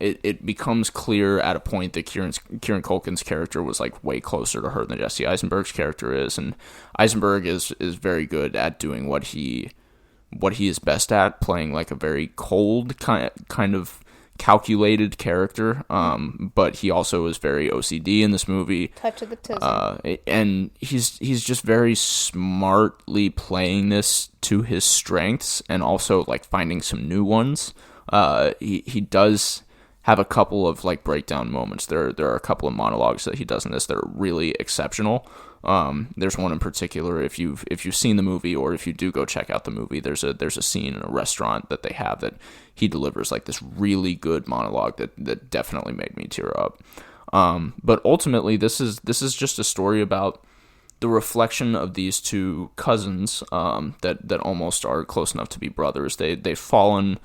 S1: It becomes clear at a point that Kieran Culkin's character was, like, way closer to her than Jesse Eisenberg's character is, and Eisenberg is very good at doing what he is best at, playing, like, a very cold, kind of calculated character, but he also is very OCD in this movie.
S2: Touch of the tism.
S1: And he's just very smartly playing this to his strengths, and also like finding some new ones. He does have a couple of like breakdown moments. There are a couple of monologues that he does in this that are really exceptional. There's one in particular, if you've seen the movie, or if you do go check out the movie, there's a scene in a restaurant that they have that he delivers like this really good monologue that definitely made me tear up. But ultimately this is just a story about the reflection of these two cousins, that almost are close enough to be brothers. They've fallen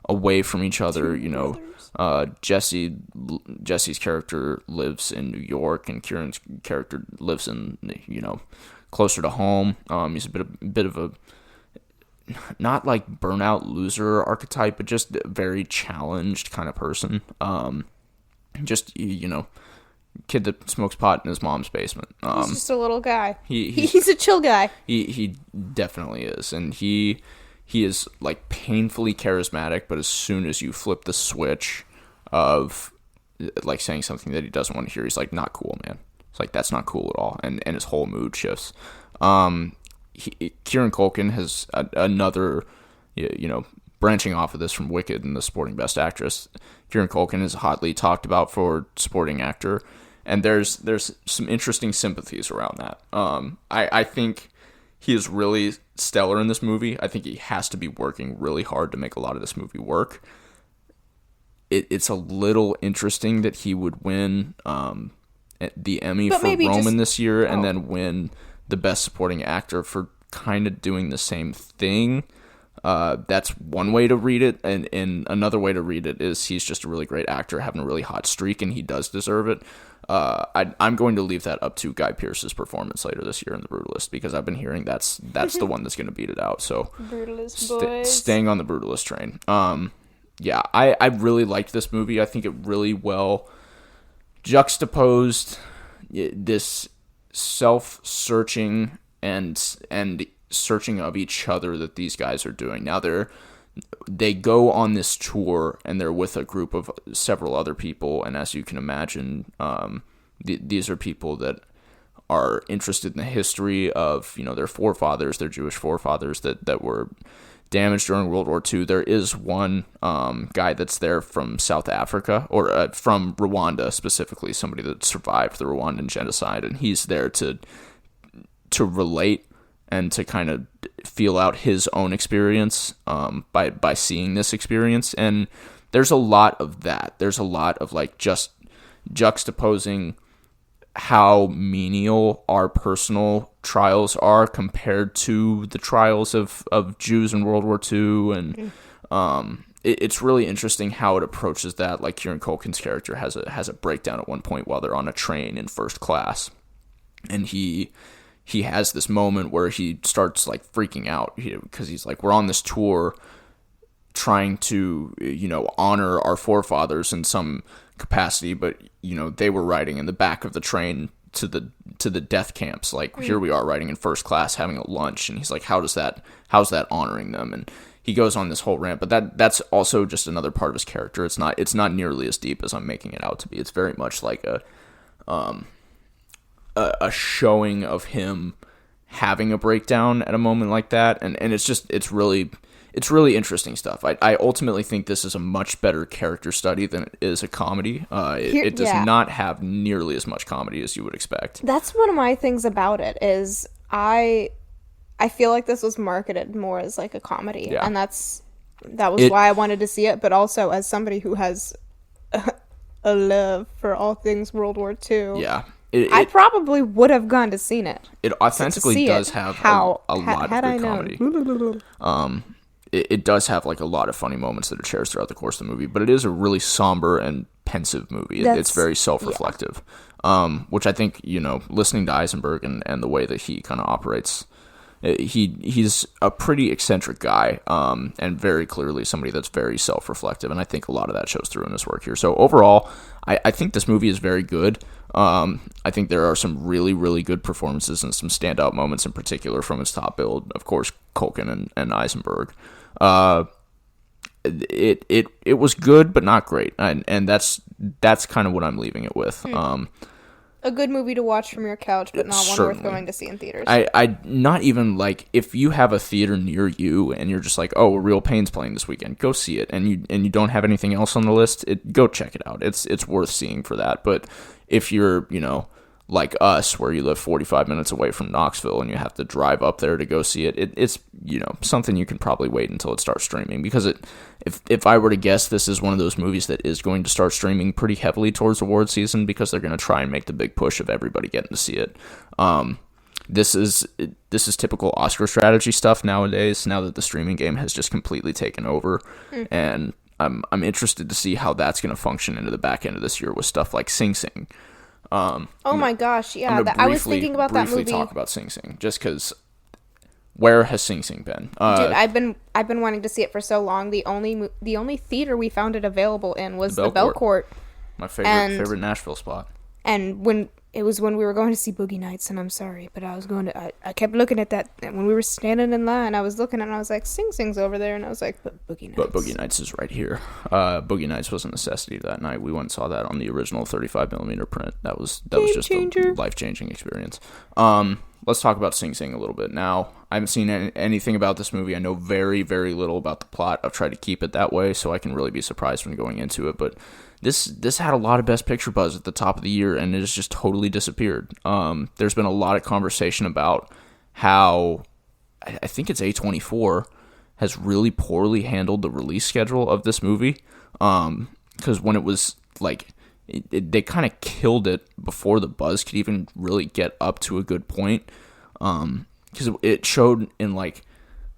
S1: away from each other, you know. Jesse's character lives in New York, and Kieran's character lives in, you know, closer to home. He's a bit of a not like burnout loser archetype, but just a very challenged kind of person. Just, you know, kid that smokes pot in his mom's basement.
S2: He's just a little guy.
S1: He's
S2: a chill guy.
S1: He definitely is, and he is like painfully charismatic, but as soon as you flip the switch of like saying something that he doesn't want to hear, he's like, not cool, man. It's like, that's not cool at all, and his whole mood shifts. Kieran Culkin has another, you know, branching off of this from Wicked and the supporting best actress. Kieran Culkin is hotly talked about for supporting actor, and there's some interesting sympathies around that. I think he is really stellar in this movie. I think he has to be working really hard to make a lot of this movie work. it's a little interesting that he would win the Emmy
S2: But
S1: for
S2: maybe
S1: Roman this year, and then win the Best Supporting Actor for kind of doing the same thing. That's one way to read it, and another way to read it is he's just a really great actor having a really hot streak, and he does deserve it. I'm going to leave that up to Guy Pearce's performance later this year in The Brutalist, because I've been hearing that's the one that's going to beat it out. So
S2: Brutalist boys.
S1: Staying on the Brutalist train. Yeah, I really liked this movie. I think it really well juxtaposed this self-searching and searching of each other that these guys are doing. Now they go on this tour and they're with a group of several other people, and as you can imagine, these are people that are interested in the history of their forefathers, their Jewish forefathers that were damaged during World War II. There is one guy that's there from South Africa, or from Rwanda specifically, somebody that survived the Rwandan genocide, and he's there to relate and to kind of feel out his own experience by seeing this experience. And there's a lot of that. There's a lot of just juxtaposing how menial our personal trials are compared to the trials of Jews in World War II. And it's really interesting how it approaches that. Like Kieran Culkin's character has a breakdown at one point while they're on a train in first class. And he has this moment where he starts freaking out because he's like, we're on this tour trying to, honor our forefathers in some capacity, but they were riding in the back of the train to the death camps. Here we are riding in first class having a lunch, and he's like, how's that honoring them? And he goes on this whole rant, but that's also just another part of his character. It's not nearly as deep as I'm making it out to be. It's very much like a showing of him having a breakdown at a moment like that, and it's really interesting stuff. I ultimately think this is a much better character study than it is a comedy. It does not have nearly as much comedy as you would expect.
S2: That's one of my things about it is I feel like this was marketed more as a comedy, and that was why I wanted to see it. But also as somebody who has a love for all things World War II, I probably would have gone to seen it.
S1: It authentically does have a lot of good comedy. It does have a lot of funny moments that it shares throughout the course of the movie, but it is a really somber and pensive movie. It's very self-reflective, which I think, listening to Eisenberg and the way that he kind of operates, he's a pretty eccentric guy, and very clearly somebody that's very self-reflective, and I think a lot of that shows through in his work here. So overall, I think this movie is very good. I think there are some really, really good performances and some standout moments in particular from its top build. Of course, Culkin and Eisenberg. It was good, but not great, and that's kind of what I'm leaving it with.
S2: A good movie to watch from your couch, but not one worth going to see in theaters.
S1: I not even if you have a theater near you and you're just oh, Real Pain's playing this weekend, go see it, and you don't have anything else on the list, go check it out. It's worth seeing for that. But if you're like us, where you live 45 minutes away from Knoxville and you have to drive up there to go see it, it's something you can probably wait until it starts streaming, because if I were to guess, this is one of those movies that is going to start streaming pretty heavily towards award season, because they're going to try and make the big push of everybody getting to see it. This is typical Oscar strategy stuff nowadays, now that the streaming game has just completely taken over. And I'm interested to see how that's going to function into the back end of this year with stuff like Sing Sing.
S2: My gosh, yeah. I was thinking about that movie.
S1: Briefly talk about Sing Sing, just because. Where has Sing Sing been?
S2: Dude, I've been wanting to see it for so long. The only theater we found it available in was the Belcourt.
S1: My favorite Nashville spot.
S2: And when we were going to see Boogie Nights, and I'm sorry, but I kept looking at that, and when we were standing in line, I was looking and I was like, Sing Sing's over there, and I was like, but Boogie Nights.
S1: But Boogie Nights is right here. Boogie Nights was a necessity that night. We went and saw that on the original 35mm print. That was just a life-changing experience. Let's talk about Sing Sing a little bit. Now, I haven't seen anything about this movie. I know very, very little about the plot. I've tried to keep it that way so I can really be surprised when going into it, but this had a lot of Best Picture buzz at the top of the year, and it has just totally disappeared. There's been a lot of conversation about how, I think it's A24, has really poorly handled the release schedule of this movie. because when it was like they kind of killed it before the buzz could even really get up to a good point, because it showed in like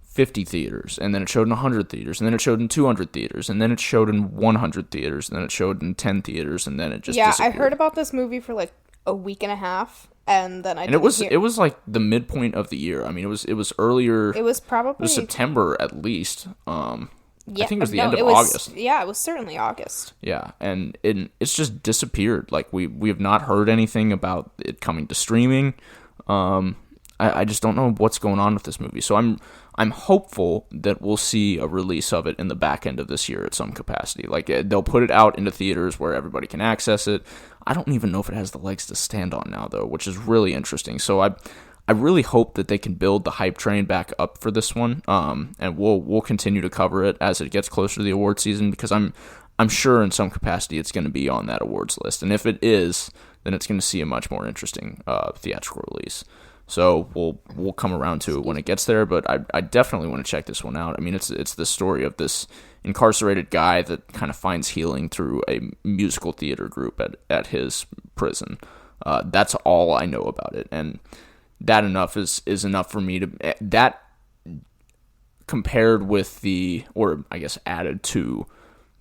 S1: 50 theaters, and then it showed in 100 theaters, and then it showed in 200 theaters, and then it showed in 100 theaters, and then it showed in 10 theaters, and then it just disappeared.
S2: I heard about this movie for like a week and a half, and then
S1: it was like the midpoint of the year. I mean, it was earlier.
S2: It was probably
S1: September at least. I think it was the end of August.
S2: Yeah, it was certainly August.
S1: Yeah, and it's just disappeared. Like we have not heard anything about it coming to streaming. I just don't know what's going on with this movie. So I'm hopeful that we'll see a release of it in the back end of this year at some capacity. Like they'll put it out into theaters where everybody can access it. I don't even know if it has the legs to stand on now though, which is really interesting. So I really hope that they can build the hype train back up for this one. And we'll continue to cover it as it gets closer to the award season, because I'm sure in some capacity it's going to be on that awards list. And if it is, then it's going to see a much more interesting theatrical release. So we'll come around to it when it gets there, but I definitely want to check this one out. I mean, it's the story of this incarcerated guy that kind of finds healing through a musical theater group at his prison. That's all I know about it, and that is enough for me to that compared with added to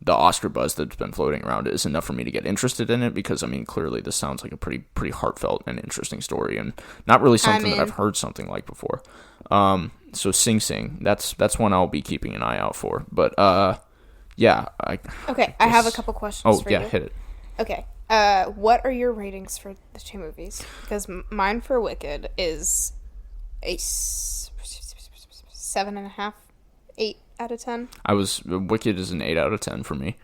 S1: the Oscar buzz that's been floating around is enough for me to get interested in it, because I mean clearly this sounds like a pretty heartfelt and interesting story, and not really something that I've heard something like before. So Sing Sing, that's one I'll be keeping an eye out for. But yeah, I
S2: have a couple questions for you.
S1: Oh yeah, hit it.
S2: Okay. What are your ratings for the two movies? Because mine for Wicked is a 7.5, 8 out of 10.
S1: Wicked is an 8 out of 10 for me.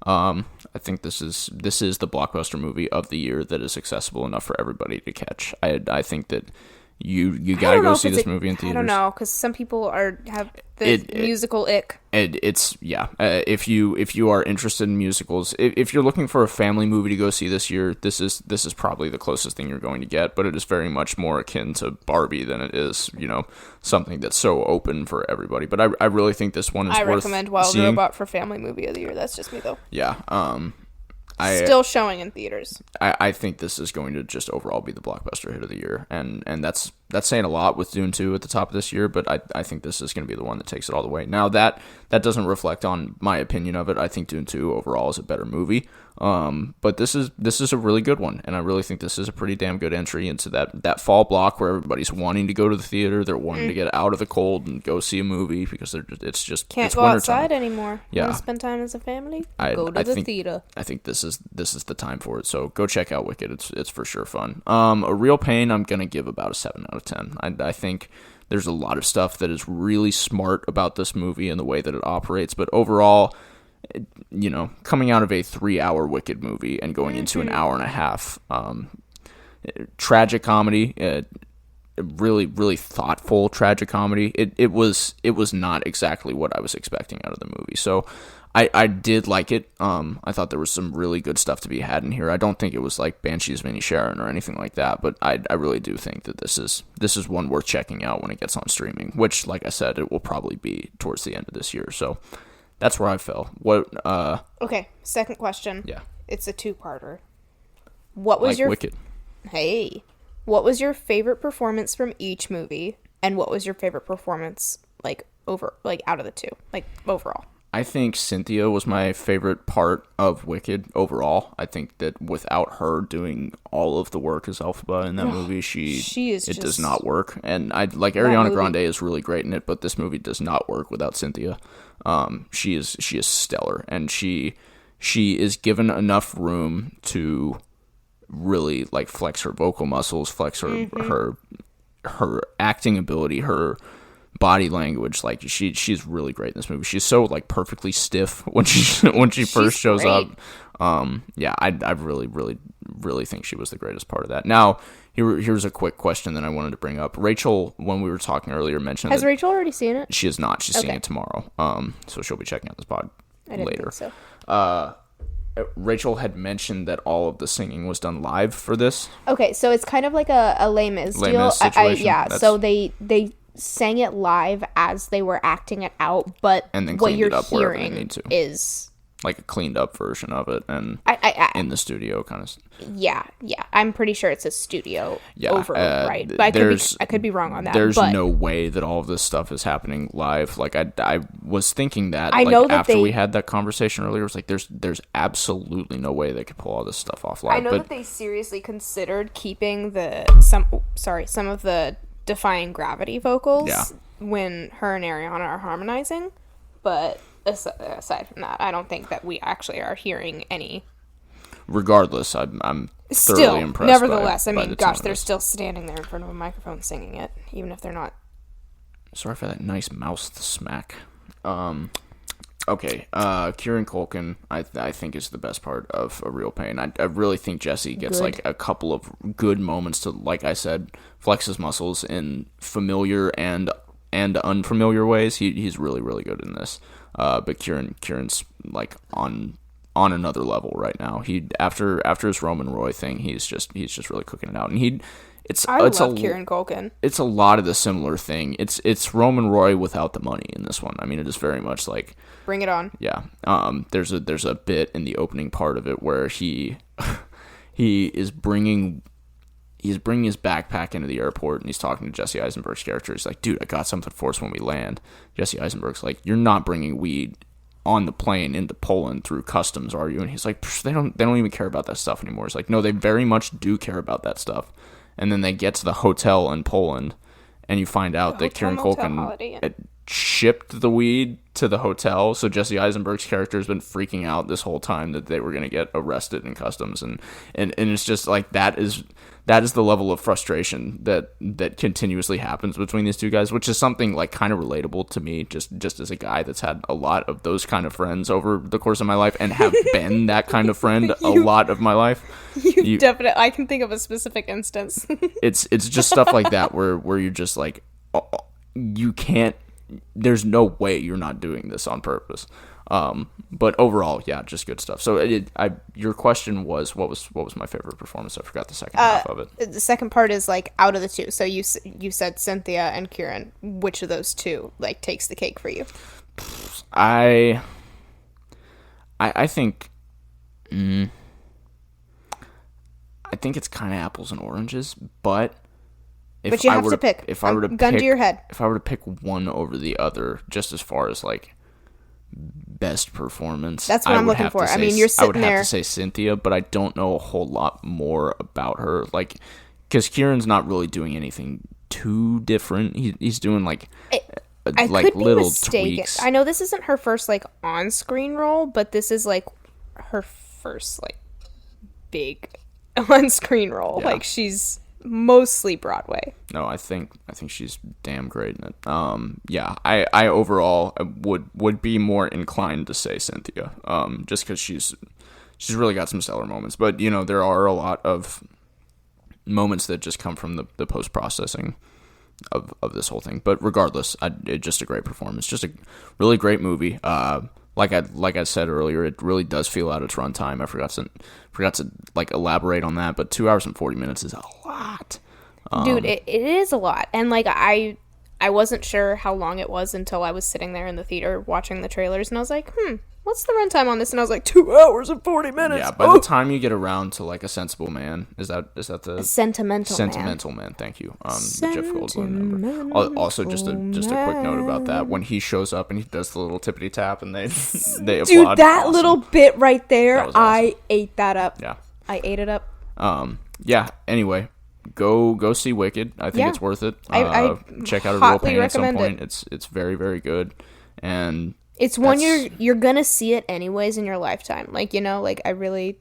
S1: I think this is the blockbuster movie of the year that is accessible enough for everybody to catch. I think that you gotta go see this movie in theaters.
S2: I don't know, because some people have the musical ick.
S1: It's if you are interested in musicals, if you're looking for a family movie to go see this year, this is probably the closest thing you're going to get. But it is very much more akin to Barbie than it is something that's so open for everybody. But I really think this one is worth
S2: recommend Wild Robot for family movie of the year. That's just me though.
S1: Yeah.
S2: Still showing in theaters.
S1: I think this is going to just overall be the blockbuster hit of the year, and that's saying a lot with Dune 2 at the top of this year, but I think this is going to be the one that takes it all the way. Now that doesn't reflect on my opinion of it. I think Dune 2 overall is a better movie, but this is a really good one, and I really think this is a pretty damn good entry into that fall block where everybody's wanting to go to the theater, they're wanting to get out of the cold and go see a movie because it's just
S2: can't
S1: it's
S2: go outside
S1: time.
S2: Anymore.
S1: Yeah,
S2: want to spend time as a family. Go to the theater.
S1: I think this is the time for it. So go check out Wicked. It's for sure fun. A Real Pain, I'm gonna give about a 7 out of 10. I think there's a lot of stuff that is really smart about this movie and the way that it operates, but overall, coming out of a 3-hour Wicked movie and going into an hour and a half, tragic comedy, really, really thoughtful tragic comedy. It was not exactly what I was expecting out of the movie. So I did like it. I thought there was some really good stuff to be had in here. I don't think it was like Banshees of Inisherin or anything like that, but I really do think that this is one worth checking out when it gets on streaming, which, like I said, it will probably be towards the end of this year. So that's where I fell.
S2: Okay, second question.
S1: Yeah.
S2: It's a two-parter. What was your
S1: Wicked?
S2: Hey. What was your favorite performance from each movie, and what was your favorite performance out of the two, overall?
S1: I think Cynthia was my favorite part of Wicked overall. I think that without her doing all of the work as Elphaba in that movie, it does not work. And I like Ariana Grande is really great in it, but this movie does not work without Cynthia. She is stellar, and she is given enough room to really flex her vocal muscles, flex her acting ability, her body language. She's really great in this movie. She's so perfectly stiff when she first shows up. I really think she was the greatest part of that. Now here's a quick question that I wanted to bring up. Rachel, when we were talking earlier, mentioned
S2: has Rachel already seen it?
S1: She has not. She's seeing it tomorrow. So she'll be checking out this pod later.
S2: Think so.
S1: Rachel had mentioned that all of the singing was done live for this.
S2: Okay, so it's kind of like a Les Mis deal.
S1: Situation.
S2: So they sang it live as they were acting it out, but
S1: and then
S2: what you're
S1: it up
S2: hearing
S1: they need to.
S2: is
S1: like a cleaned up version of it, and in the studio kind of.
S2: Yeah, I'm pretty sure it's a studio right? But I could be wrong on that.
S1: There's no way that all of this stuff is happening live. Like I was thinking that after we had that conversation earlier, it was like there's absolutely no way they could pull all this stuff off live.
S2: I know that they seriously considered keeping some of the Defying Gravity vocals when her and Ariana are harmonizing, but aside from that, I don't think that we actually are hearing any.
S1: Regardless, I'm thoroughly impressed.
S2: Nevertheless, I mean, gosh, they're still standing there in front of a microphone singing it, even if they're not.
S1: Sorry for that nice mouse smack. Okay, Kieran Culkin, I think is the best part of A Real Pain. I really think Jesse gets like a couple of good moments to, like I said, flex his muscles in familiar and unfamiliar ways. He's really, really good in this. But Kieran's like on another level right now. He after his Roman Roy thing, he's just really cooking it out. And
S2: I love Kieran Culkin.
S1: It's a lot of the similar thing. It's Roman Roy without the money in this one. I mean, it is very much like
S2: bring it on.
S1: Yeah. There's a bit in the opening part of it where he is bringing his backpack into the airport, and he's talking to Jesse Eisenberg's character. He's like, dude, I got something for us when we land. Jesse Eisenberg's like, you're not bringing weed on the plane into Poland through customs, are you? And he's like, they don't even care about that stuff anymore. It's like, no, they very much do care about that stuff. And then they get to the hotel in Poland, and you find out that Kieran Culkin shipped the weed to the hotel. So Jesse Eisenberg's character has been freaking out this whole time that they were going to get arrested in customs, and it's just like that is the level of frustration that continuously happens between these two guys, which is something like kind of relatable to me, just as a guy that's had a lot of those kind of friends over the course of my life and have been that kind of friend a lot of my life.
S2: You definitely, I can think of a specific instance.
S1: It's just stuff like that where you're just like, you can't. There's no way you're not doing this on purpose. But overall, yeah, just good stuff. So your question was, what was my favorite performance? I forgot the second half of it.
S2: The second part is like out of the two. So you said Cynthia and Kieran. Which of those two like takes the cake for you?
S1: I think I think it's kind of apples and oranges, but
S2: you have to pick.
S1: If I were to
S2: gun to your head,
S1: if I were to pick one over the other, just as far as like best performance,
S2: that's what I'm looking for. I mean, you're sitting there.
S1: I would have to say Cynthia, but I don't know a whole lot more about her, like, because Kieran's not really doing anything too different. He's doing like little tweaks.
S2: I know this isn't her first like on-screen role, but this is like her first like big on-screen role. Yeah. Like she's mostly Broadway.
S1: No, I think she's damn great in it. Yeah, I overall would be more inclined to say Cynthia, just because she's really got some stellar moments. But you know, there are a lot of moments that just come from the post processing of this whole thing. But regardless, just a great performance, just a really great movie. Like I said earlier, it really does feel out its runtime. I forgot to like elaborate on that, but 2 hours and 40 minutes is a lot.
S2: Dude, it is a lot. And like I wasn't sure how long it was until I was sitting there in the theater watching the trailers, and I was like, what's the runtime on this? And I was like, 2 hours and 40 minutes.
S1: Yeah, by the time you get around to like A Sensible Man, is that the
S2: a Sentimental
S1: Man? Thank you. The Jeff Goldblum number. Also, just a quick note about that. When he shows up and he does the little tippity tap and they applaud.
S2: Dude, that little bit right there, awesome. I ate that up.
S1: Yeah,
S2: I ate it up.
S1: Yeah. Anyway, go see Wicked. I think it's worth it.
S2: I
S1: check out A Real Pain at some point. It's very, very good, and
S2: it's one you're gonna see it anyways in your lifetime. Like, you know, like I really.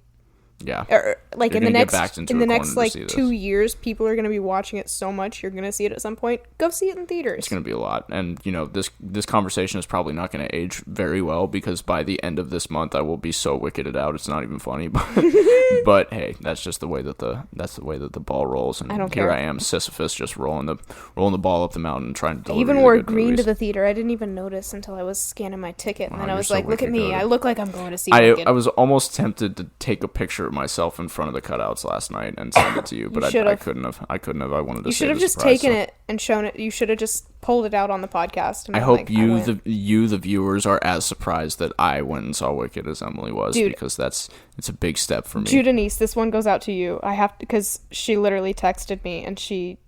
S1: Yeah.
S2: Or like in the next like 2 years, people are going to be watching it so much. You're going to see it at some point. Go see it in theaters.
S1: It's going to be a lot. And, you know, this conversation is probably not going to age very well because by the end of this month, I will be so wickeded out. It's not even funny. But hey, that's just the way that the ball rolls. And here I am, Sisyphus, just rolling the ball up the mountain, trying to deliver.
S2: I even wore green to the theater. I didn't even notice until I was scanning my ticket. And then I was like, look at me. I look like I'm going to see Wicked.
S1: I was almost tempted to take a picture of myself in front of the cutouts last night and send it to you, but I couldn't have. I wanted to.
S2: You should have just taken it and shown it. You should have just pulled it out on the podcast. And
S1: I hope the viewers are as surprised that I went and saw Wicked as Emily was, because it's a big step for me.
S2: Judanice, this one goes out to you. I have to, because she literally texted me and she,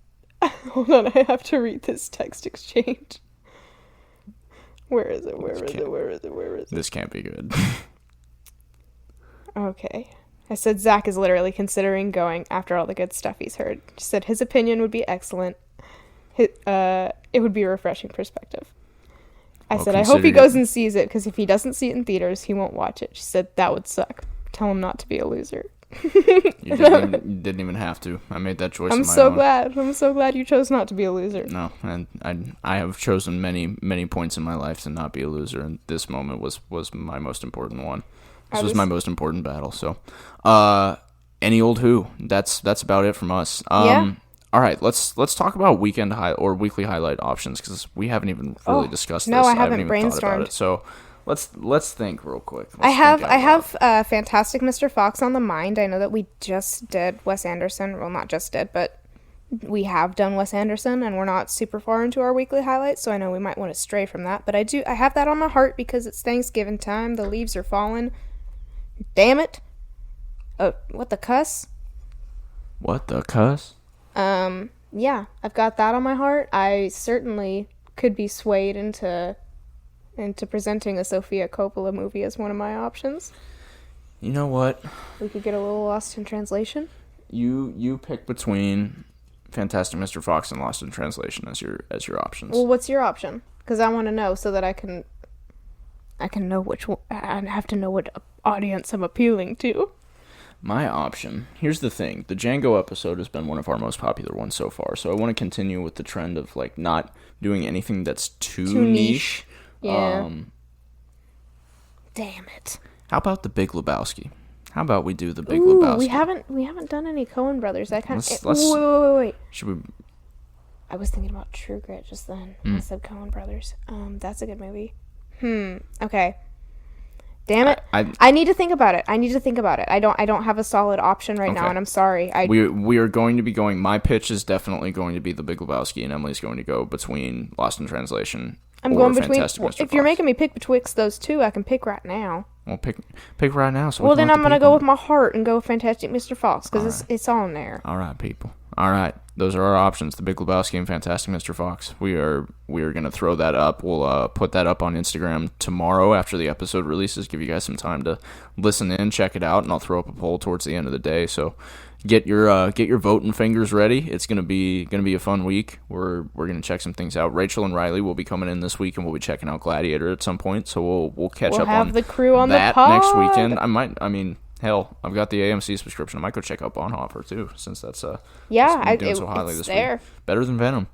S2: hold on, I have to read this text exchange. Where is it?
S1: This can't be good.
S2: Okay. I said Zach is literally considering going after all the good stuff he's heard. She said his opinion would be excellent. It would be a refreshing perspective. I said, I hope he goes and sees it, because if he doesn't see it in theaters, he won't watch it. She said, that would suck. Tell him not to be a loser.
S1: You didn't even have to. I made that choice on my own.
S2: I'm so glad you chose not to be a loser.
S1: No, and I have chosen many points in my life to not be a loser, and this moment was my most important one. This was my most important battle. So, any old who. That's about it from us.
S2: Yeah.
S1: All right, let's talk about weekend or weekly highlight options, because we haven't even really discussed this.
S2: No, I haven't
S1: even
S2: brainstormed.
S1: thought about it. So let's think real quick.
S2: I have Fantastic Mr. Fox on the mind. I know that we just did Wes Anderson. Well, not just did, but we have done Wes Anderson, and we're not super far into our weekly highlights, so I know we might want to stray from that. But I have that on my heart because it's Thanksgiving time. The leaves are falling. Damn it. What the cuss?
S1: What the cuss?
S2: Yeah, I've got that on my heart. I certainly could be swayed into presenting a Sofia Coppola movie as one of my options.
S1: You know what?
S2: We could get a little lost in translation.
S1: You pick between Fantastic Mr. Fox and Lost in Translation as your options.
S2: Well, what's your option? Because I want to know so that I can know which one. I have to know what audience I'm appealing to.
S1: My option. Here's the thing. The Django episode has been one of our most popular ones so far. So I want to continue with the trend of like not doing anything that's too niche.
S2: Yeah. Damn it.
S1: How about the Big Lebowski? How about we do the Big Lebowski?
S2: We haven't done any Coen brothers. I kind of wait.
S1: Should we?
S2: I was thinking about True Grit just then. I said Coen brothers. That's a good movie. Okay. Damn it! I need to think about it. I don't have a solid option right now, and I'm sorry.
S1: We are going to be going. My pitch is definitely going to be the Big Lebowski, and Emily's going to go between Lost in Translation.
S2: I'm going between. If you're making me pick betwixt those two, I can pick right now.
S1: Well, pick right now. So
S2: well, then I'm gonna go with my heart and go Fantastic Mr. Fox because it's on there.
S1: All right, people. All right, those are our options: the Big Lebowski and Fantastic Mr. Fox. We are gonna throw that up. We'll put that up on Instagram tomorrow after the episode releases. Give you guys some time to listen in, check it out, and I'll throw up a poll towards the end of the day. So get your voting fingers ready. It's gonna be a fun week. We're gonna check some things out. Rachel and Riley will be coming in this week, and we'll be checking out Gladiator at some point. So we'll catch up on
S2: the crew on
S1: that
S2: the pod
S1: next weekend. Hell, I've got the AMC subscription. I might go check out Bonhoeffer too, since that's doing so highly this week. Better than Venom.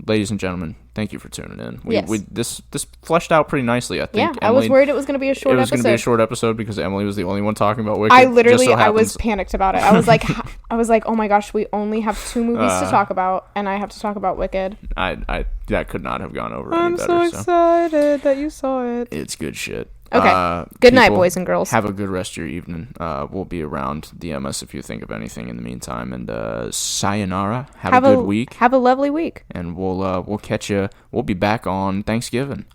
S1: Ladies and gentlemen, thank you for tuning in. This fleshed out pretty nicely, I think.
S2: Yeah, I was worried it was going to be a short episode. It was going to be
S1: a short episode because Emily was the only one talking about Wicked.
S2: I was panicked about it. I was like, oh my gosh, we only have 2 movies to talk about, and I have to talk about Wicked.
S1: That could not have gone over
S2: any better. I'm so excited that you saw it.
S1: It's good shit.
S2: Okay. Good night, boys and girls.
S1: Have a good rest of your evening. We'll be around. DM us if you think of anything in the meantime. And sayonara. Have a good week.
S2: Have a lovely week.
S1: And we'll catch you. We'll be back on Thanksgiving.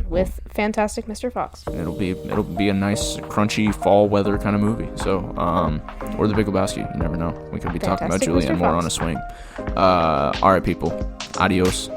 S2: With Fantastic Mr. Fox.
S1: It'll be a nice, crunchy fall weather kind of movie. So, or the Big Lebowski. You never know. We could be talking about Julianne Moore on a swing. All right, people. Adios.